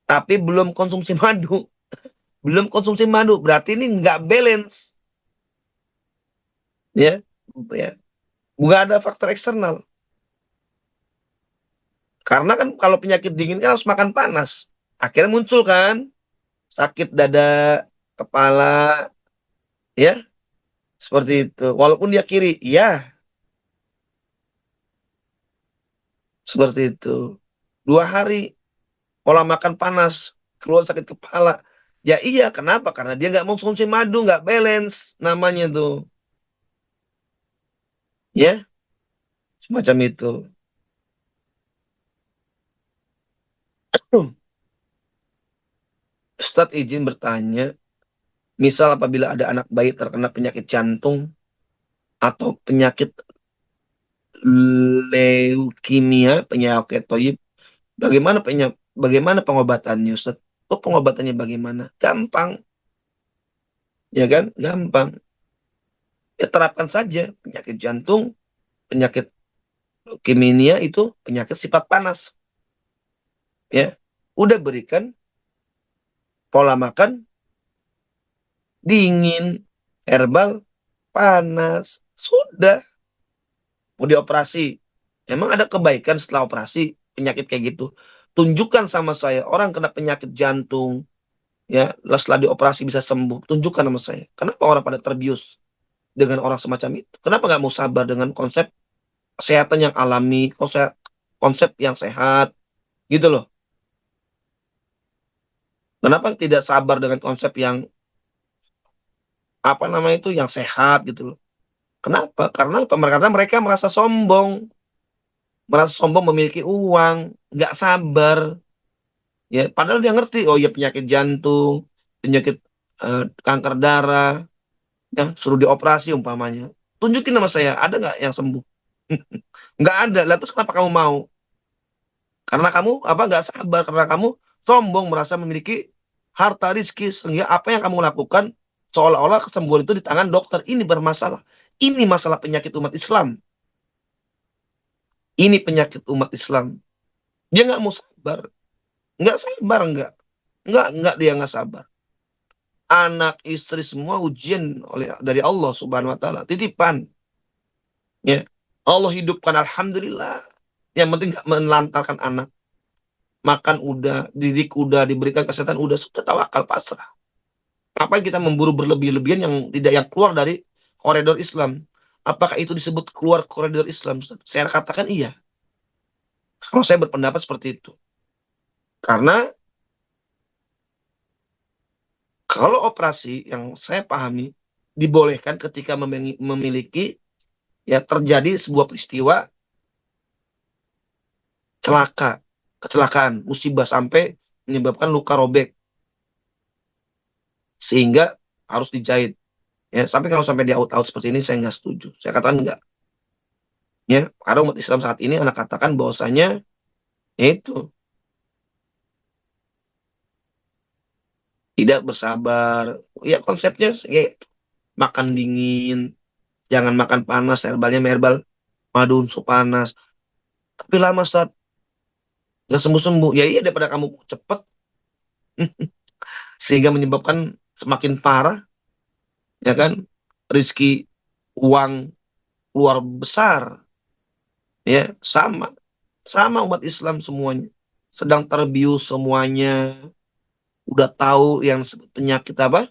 [SPEAKER 1] tapi belum konsumsi madu, belum konsumsi madu, berarti ini nggak balance, ya, ya, nggak ada faktor eksternal. Karena kan kalau penyakit dingin kan harus makan panas, akhirnya muncul kan sakit dada, kepala, ya, seperti itu. Walaupun dia kiri, ya, seperti itu. 2 hari pola makan panas, keluar sakit kepala. Ya iya, kenapa? Karena dia nggak mau konsumsi madu, nggak balance namanya tuh. Ya, semacam itu. Ustadz izin bertanya, misal apabila ada anak bayi terkena penyakit jantung atau penyakit leukemia, penyakit toyib, bagaimana pengobatannya, Ustadz? Oh, pengobatannya bagaimana? Gampang, ya kan? Gampang. Ya terapkan saja penyakit jantung, penyakit leukemia itu penyakit sifat panas. Ya, udah berikan pola makan dingin, herbal, panas, sudah. Mau dioperasi, emang ada kebaikan setelah operasi penyakit kayak gitu? Tunjukkan sama saya orang kena penyakit jantung, ya, setelah dioperasi bisa sembuh. Tunjukkan sama saya. Kenapa orang pada terbius dengan orang semacam itu? Kenapa nggak mau sabar dengan konsep kesehatan yang alami, konsep konsep yang sehat, gitu loh? Kenapa tidak sabar dengan konsep yang apa namanya itu yang sehat gitu loh? Kenapa? Karena apa? Karena mereka merasa sombong memiliki uang, nggak sabar. Ya, padahal dia ngerti, oh ya penyakit jantung, penyakit kanker darah, ya suruh dioperasi umpamanya. Tunjukin sama saya, ada nggak yang sembuh? Nggak ada. Lah terus kenapa kamu mau? Karena kamu apa nggak sabar, karena kamu sombong merasa memiliki harta rizki, sehingga apa yang kamu lakukan seolah-olah kesembuhan itu di tangan dokter. Ini bermasalah. Ini masalah penyakit umat Islam. Ini penyakit umat Islam. Dia nggak mau sabar, nggak sabar, nggak dia nggak sabar. Anak istri semua ujian dari Allah Subhanahu Wa Taala, titipan. Ya, Allah hidupkan, alhamdulillah. Yang penting nggak menelantarkan anak. Makan udah, didik udah, diberikan kesehatan udah, sudah tawakal pasrah. Ngapain kita memburu berlebih-lebihan yang tidak yang keluar dari koridor Islam? Apakah itu disebut keluar koridor Islam? Saya katakan iya. Kalau saya berpendapat seperti itu. Karena kalau operasi yang saya pahami dibolehkan ketika memiliki ya terjadi sebuah peristiwa celaka, kecelakaan, musibah sampai menyebabkan luka robek sehingga harus dijahit. Ya, sampai kalau sampai di out-out seperti ini saya nggak setuju. Saya katakan nggak. Ya, karena umat Islam saat ini anak katakan bahwasanya ya itu tidak bersabar. Ya konsepnya ya itu. Makan dingin, jangan makan panas, herbalnya herbal madu unsur panas. Tapi lama saat nggak sembuh-sembuh. Ya iya daripada kamu cepet sehingga menyebabkan semakin parah, ya kan? Rizki uang keluar besar, ya sama, sama umat Islam semuanya. Sedang terbius semuanya, udah tahu yang penyakit apa?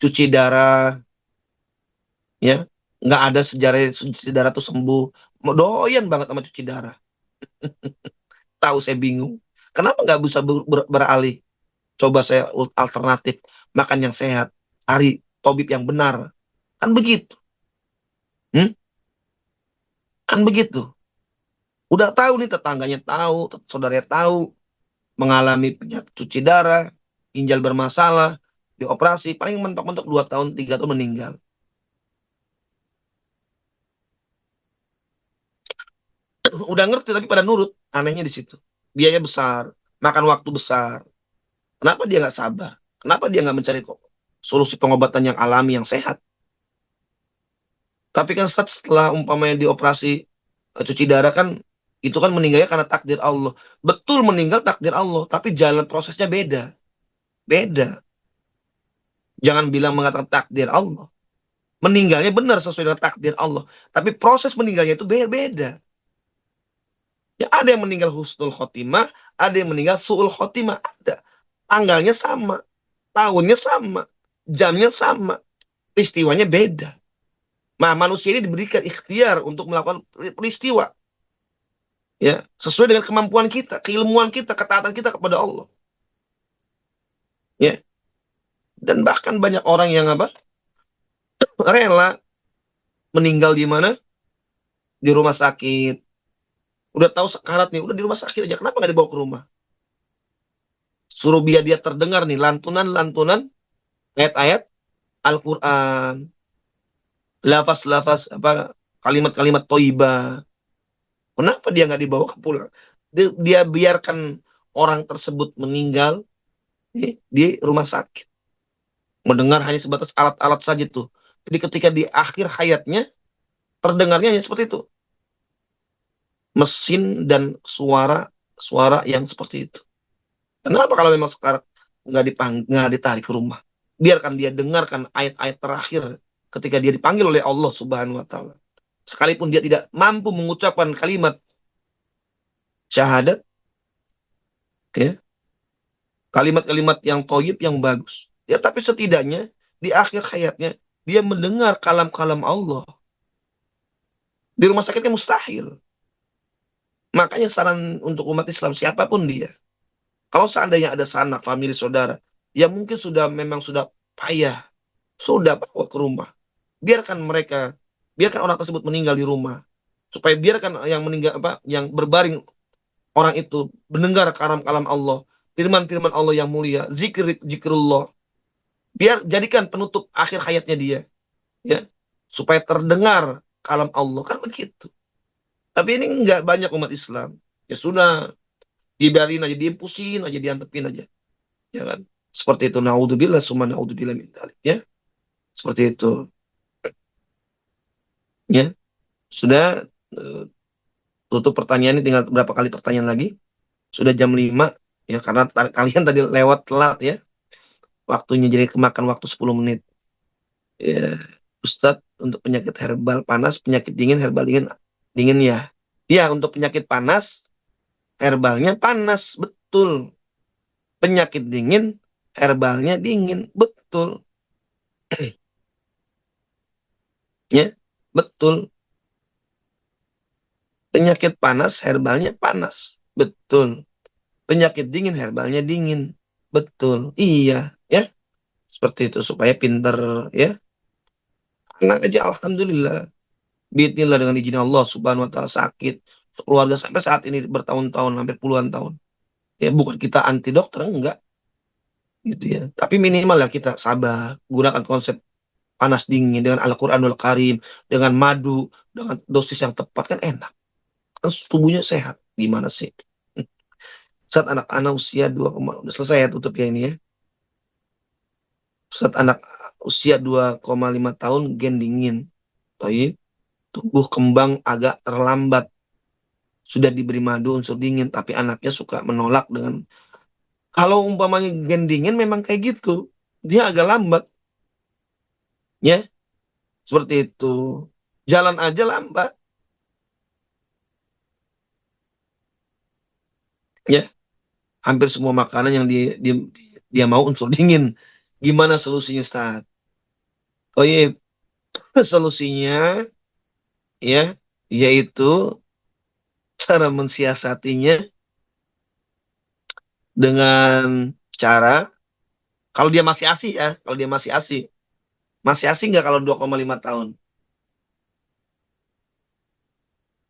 [SPEAKER 1] Cuci darah, ya. Nggak ada sejarah cuci darah tuh sembuh. Doyan banget sama cuci darah. Tahu saya bingung. Kenapa nggak bisa beralih? Coba saya alternatif, makan yang sehat, cari tabib yang benar. Kan begitu. Hmm? Kan begitu. Udah tahu nih tetangganya tahu, saudaranya tahu, mengalami penyakit cuci darah, ginjal bermasalah, dioperasi, paling mentok-mentok 2 tahun, 3 tahun meninggal. Udah ngerti tapi pada nurut, anehnya di situ. Biaya besar, makan waktu besar. Kenapa dia nggak sabar? Kenapa dia nggak mencari solusi pengobatan yang alami, yang sehat? Tapi kan setelah umpamanya dioperasi cuci darah kan, itu kan meninggalnya karena takdir Allah. Betul meninggal takdir Allah, tapi jalan prosesnya beda. Beda. Jangan bilang mengatakan takdir Allah. Meninggalnya benar sesuai dengan takdir Allah. Tapi proses meninggalnya itu beda. Ya ada yang meninggal husnul khotimah, ada yang meninggal su'ul khotimah. Ada. Tanggalnya sama, tahunnya sama, jamnya sama, peristiwanya beda. Nah, manusia ini diberikan ikhtiar untuk melakukan peristiwa, ya, sesuai dengan kemampuan kita, keilmuan kita, ketaatan kita kepada Allah. Ya, dan bahkan banyak orang yang apa? Rela meninggal di mana? Di rumah sakit. Udah tahu sekarat nih, udah di rumah sakit aja. Kenapa nggak dibawa ke rumah? Suruh biar dia terdengar nih lantunan-lantunan ayat-ayat Al-Quran, lafaz-lafaz apa, kalimat-kalimat toibah. Kenapa dia nggak dibawa ke pulang? Dia biarkan orang tersebut meninggal di rumah sakit. Mendengar hanya sebatas alat-alat saja tuh. Jadi ketika di akhir hayatnya, terdengarnya hanya seperti itu. Mesin dan suara yang seperti itu. Kenapa kalau memang sekarang nggak ditarik ke rumah? Biarkan dia dengarkan ayat-ayat terakhir ketika dia dipanggil oleh Allah Subhanahu wa taala. Sekalipun dia tidak mampu mengucapkan kalimat syahadat, ya, kalimat-kalimat yang toyib yang bagus. Ya, tapi setidaknya di akhir hayatnya dia mendengar kalam-kalam Allah. Di rumah sakitnya mustahil. Makanya saran untuk umat Islam siapapun dia, kalau seandainya ada sanak, famili, saudara, yang mungkin sudah payah, sudah bawa ke rumah. Biarkan orang tersebut meninggal di rumah. Supaya biarkan yang meninggal yang berbaring orang itu mendengar kalam-kalam Allah, firman-firman Allah yang mulia, zikrullah. Biar jadikan penutup akhir hayatnya dia, ya. Supaya terdengar kalam Allah, kan begitu. Tapi ini nggak banyak umat Islam. Ya sudah, dibiarin aja, diimpusin aja, diantepin aja. Ya kan? Seperti itu. Naudzubillah, summa naudzubillah min dzalik, ya. Seperti itu. Ya. Sudah, eh, tutup pertanyaan ini, tinggal berapa kali pertanyaan lagi. Sudah jam 5, ya, karena kalian tadi lewat telat, ya. Waktunya jadi kemakan waktu 10 menit. Ya, Ustadz, untuk penyakit herbal panas, penyakit dingin, herbal dingin, dingin ya. Ya, untuk penyakit panas, herbalnya panas, betul. Penyakit dingin, herbalnya dingin, betul. Ya, betul. Penyakit panas, herbalnya panas, betul. Penyakit dingin, herbalnya dingin, betul. Iya, ya. Seperti itu supaya pinter, ya. Anak aja alhamdulillah. Bismillah dengan izin Allah Subhanahu wa taala sakit. Keluarga sampai saat ini bertahun-tahun, hampir puluhan tahun. Ya, bukan kita anti dokter, enggak gitu ya. Tapi minimal ya kita sabar, gunakan konsep panas dingin dengan Al-Qur'anul Karim, dengan madu, dengan dosis yang tepat, kan enak. Kan tubuhnya sehat. Gimana sih? Saat anak-anak usia 2, udah selesai ya, tutup ya ini ya. Saat anak usia 2,5 tahun gen dingin. Baik, tubuh kembang agak terlambat. Sudah diberi madu unsur dingin, tapi anaknya suka menolak dengan, kalau umpamanya gen dingin memang kayak gitu. Dia agak lambat, ya. Seperti itu. Jalan aja lambat, ya. Hampir semua makanan yang dia mau unsur dingin. Gimana solusinya, Ustaz? Oh iya, solusinya, ya, yaitu cara mensiasatinya dengan cara, kalau dia masih ASI, ya, kalau dia masih ASI. Masih ASI nggak kalau 2,5 tahun?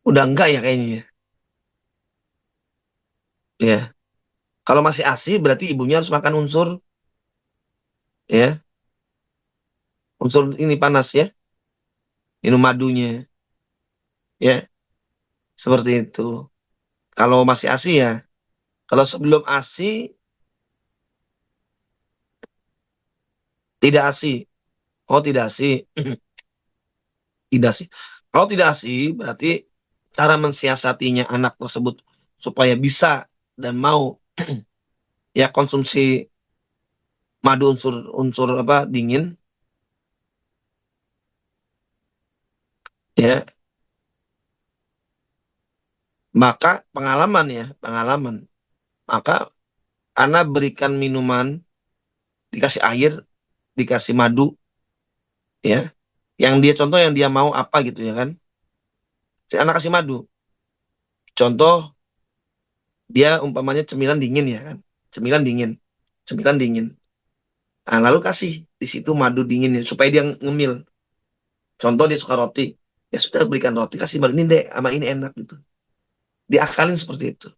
[SPEAKER 1] Udah enggak ya kayaknya ya. Ya. Kalau masih ASI berarti ibunya harus makan unsur, ya, unsur ini panas, ya, minum madunya, ya, seperti itu. Kalau masih ASI ya. Kalau sebelum ASI Tidak ASI. Oh, tidak ASI. Tidak ASI. Kalau tidak ASI, berarti cara mensiasatinya anak tersebut supaya bisa dan mau ya konsumsi madu unsur unsur apa dingin ya, maka pengalaman, maka anak berikan minuman, dikasih air, dikasih madu ya, yang dia contoh yang dia mau apa gitu ya kan, si anak kasih madu, contoh dia umpamanya cemilan dingin ya kan, cemilan dingin, cemilan dingin. Nah, lalu kasih di situ madu dingin ya, supaya dia ngemil. Contoh dia suka roti, ya sudah berikan roti, kasih madu ini deh, sama ini enak gitu. Diakalin seperti itu.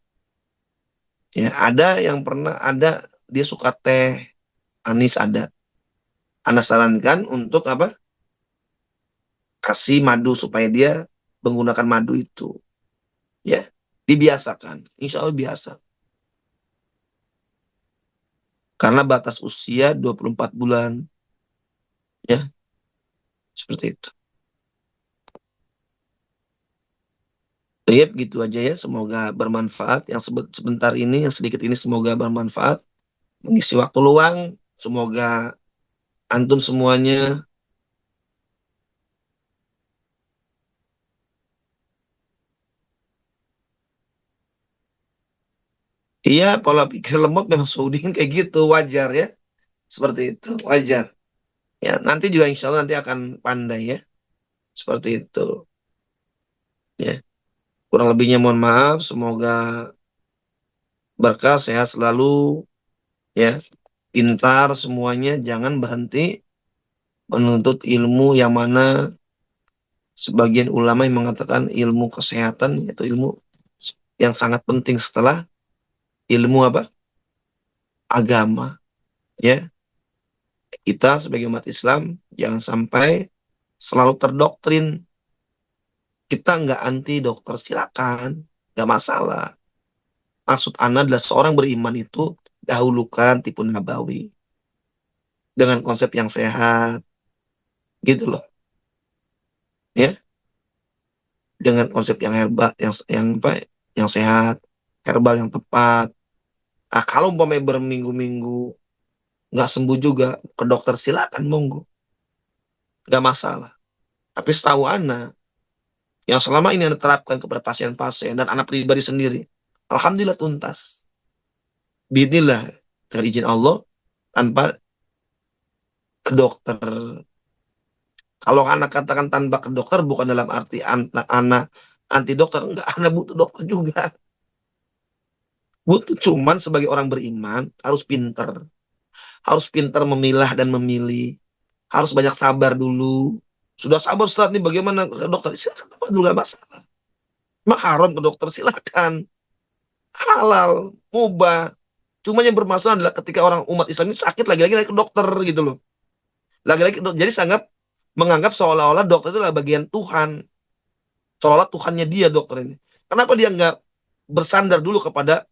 [SPEAKER 1] Ya, ada yang pernah ada dia suka teh anis ada. Anda sarankan untuk apa? Kasih madu supaya dia menggunakan madu itu. Ya, dibiasakan. Insya Allah biasa. Karena batas usia 24 bulan. Ya, seperti itu. Yep, gitu aja ya. Semoga bermanfaat. Yang sebentar ini, yang sedikit ini semoga bermanfaat. Mengisi waktu luang. Semoga antum semuanya. Iya, pola pikir lemot memang Saudin kayak gitu. Wajar ya. Seperti itu. Wajar. Ya, nanti juga insya Allah nanti akan pandai ya. Seperti itu. Ya, kurang lebihnya mohon maaf. Semoga berkah, sehat selalu. Ya, pintar semuanya. Jangan berhenti menuntut ilmu yang mana sebagian ulama yang mengatakan ilmu kesehatan yaitu ilmu yang sangat penting setelah ilmu apa? Agama. Ya, kita sebagai umat Islam jangan sampai selalu terdoktrin. Kita nggak anti dokter, silakan, nggak masalah. Maksud Anda adalah seorang beriman itu dahulukan tipu nabawi dengan konsep yang sehat, gitu loh, ya, dengan konsep yang herbal, yang apa, yang sehat, herbal yang tepat. Ah, kalau umpamanya berminggu-minggu nggak sembuh juga ke dokter silakan monggo, nggak masalah. Tapi setahu Anda yang selama ini Anda terapkan kepada pasien-pasien dan anak pribadi sendiri, alhamdulillah tuntas. Bismillah dari izin Allah tanpa ke dokter. Kalau anak katakan tanpa ke dokter bukan dalam arti anak anti dokter, enggak, anak butuh dokter juga. Butuh cuman sebagai orang beriman harus pinter memilah dan memilih, harus banyak sabar dulu. Sudah sabar setelah ini bagaimana ke dokter? Silakan apa dulu gak masalah. Emang haram ke dokter silakan, halal, mubah. Cuma yang bermasalah adalah ketika orang umat Islam ini sakit lagi-lagi ke dokter gitu loh. Lagi-lagi jadi sangat menganggap seolah-olah dokter itu adalah bagian Tuhan. Seolah-olah Tuhannya dia dokter ini. Kenapa dia nggak bersandar dulu kepada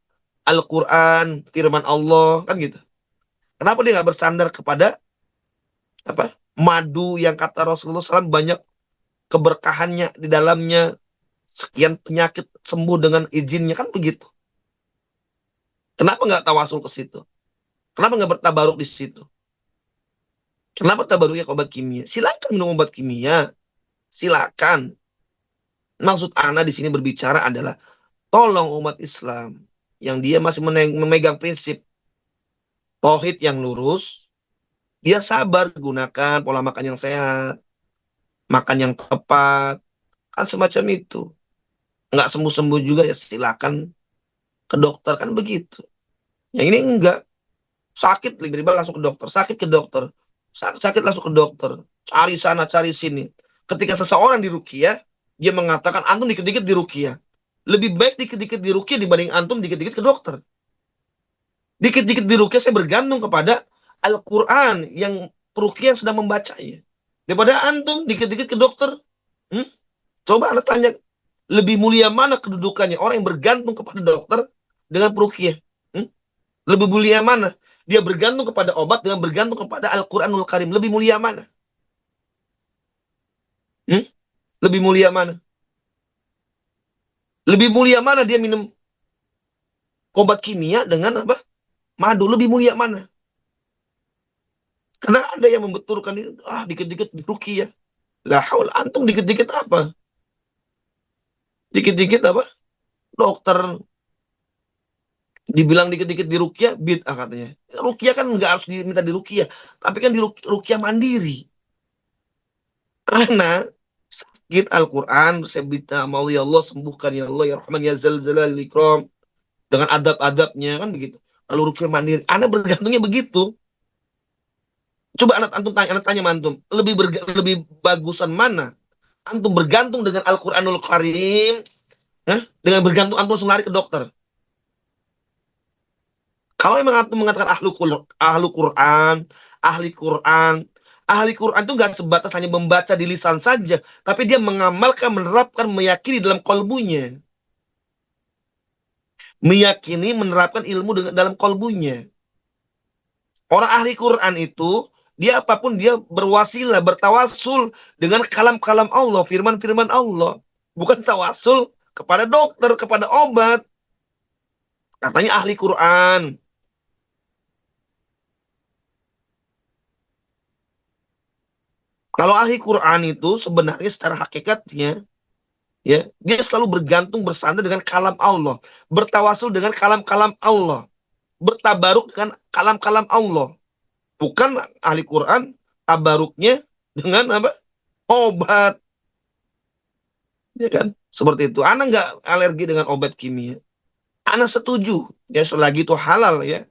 [SPEAKER 1] Al-Quran, firman Allah, kan gitu. Kenapa dia nggak bersandar kepada apa madu yang kata Rasulullah SAW banyak keberkahannya di dalamnya, sekian penyakit sembuh dengan izinnya, kan begitu. Kenapa nggak tawasul ke situ? Kenapa nggak bertabaruk di situ? Kenapa tabaruknya ke obat kimia? Silakan minum obat kimia, silakan. Maksud Ana di sini berbicara adalah tolong umat Islam yang dia masih memegang prinsip tauhid yang lurus, dia sabar gunakan pola makan yang sehat, makan yang tepat, kan semacam itu. Nggak sembuh-sembuh juga ya silakan ke dokter, kan begitu. Yang ini enggak, sakit tiba-tiba langsung ke dokter, sakit ke dokter, sakit langsung ke dokter, cari sana cari sini. Ketika seseorang di ruqyah, dia mengatakan antum dikit-dikit di ruqyah. Lebih baik dikit-dikit di ruqyah dibanding antum dikit-dikit ke dokter. Dikit-dikit di ruqyah saya bergantung kepada Al-Quran yang peruqyah yang sedang membacanya. Daripada antum dikit-dikit ke dokter. Hmm? Coba anda tanya, lebih mulia mana kedudukannya orang yang bergantung kepada dokter dengan peruqyah? Hmm? Lebih mulia mana? dia bergantung kepada obat dengan bergantung kepada Al-Quranul Karim. Lebih mulia mana? Lebih mulia mana? Lebih mulia mana dia minum obat kimia dengan apa? Madu. Lebih mulia mana? Karena ada yang membenturkan itu. Dikit-dikit ruqyah. La haul, antum dikit-dikit apa? Dikit-dikit apa? Dokter dibilang dikit-dikit di ruqyah, bid'ah katanya. Ruqyah kan nggak harus diminta di ruqyah, tapi kan di ruqyah mandiri. Karena sakit Al-Quran, saya minta mau ya Allah sembuhkan ya Allah ya Rahman ya Zal Jalal Ikram, dengan adab-adabnya kan begitu. Lalu ruqyah mandiri, Anda bergantungnya begitu. Coba anak tanya antum, lebih bagusan mana? Antum bergantung dengan Al-Quranul Karim, dengan bergantung antum langsung lari ke dokter. Kalau emang antum mengatakan ahli Quran, ahli Quran itu nggak sebatas hanya membaca di lisan saja, tapi dia mengamalkan, menerapkan, meyakini dalam kolbunya, meyakini, menerapkan ilmu dalam kolbunya. Orang ahli Quran itu dia apapun dia berwasilah, bertawasul dengan kalam-kalam Allah, firman-firman Allah, bukan tawasul kepada dokter, kepada obat. Katanya ahli Quran. Kalau ahli Quran itu sebenarnya secara hakikatnya, ya, dia selalu bergantung bersandar dengan kalam Allah, bertawasul dengan kalam-kalam Allah, bertabaruk dengan kalam-kalam Allah. Bukan ahli Quran tabaruknya dengan apa? Obat, ya kan? Seperti itu. Ana nggak alergi dengan obat kimia. Ana setuju, ya selagi itu halal ya,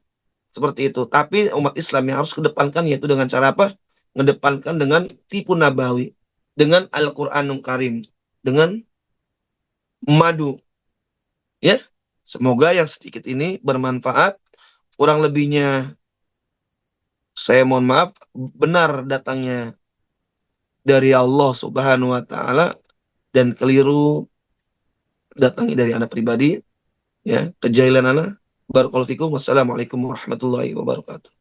[SPEAKER 1] seperti itu. Tapi umat Islam yang harus kedepankan yaitu dengan cara apa? Mengedepankan dengan tipu nabawi, dengan Al-Quranul Karim, dengan madu. Ya, semoga yang sedikit ini bermanfaat. Kurang lebihnya saya mohon maaf. Benar datangnya dari Allah Subhanahu wa taala dan keliru datangnya dari anak pribadi. Ya, kejahilan anak. Barakallahu fikum. Wassalamualaikum warahmatullahi wabarakatuh.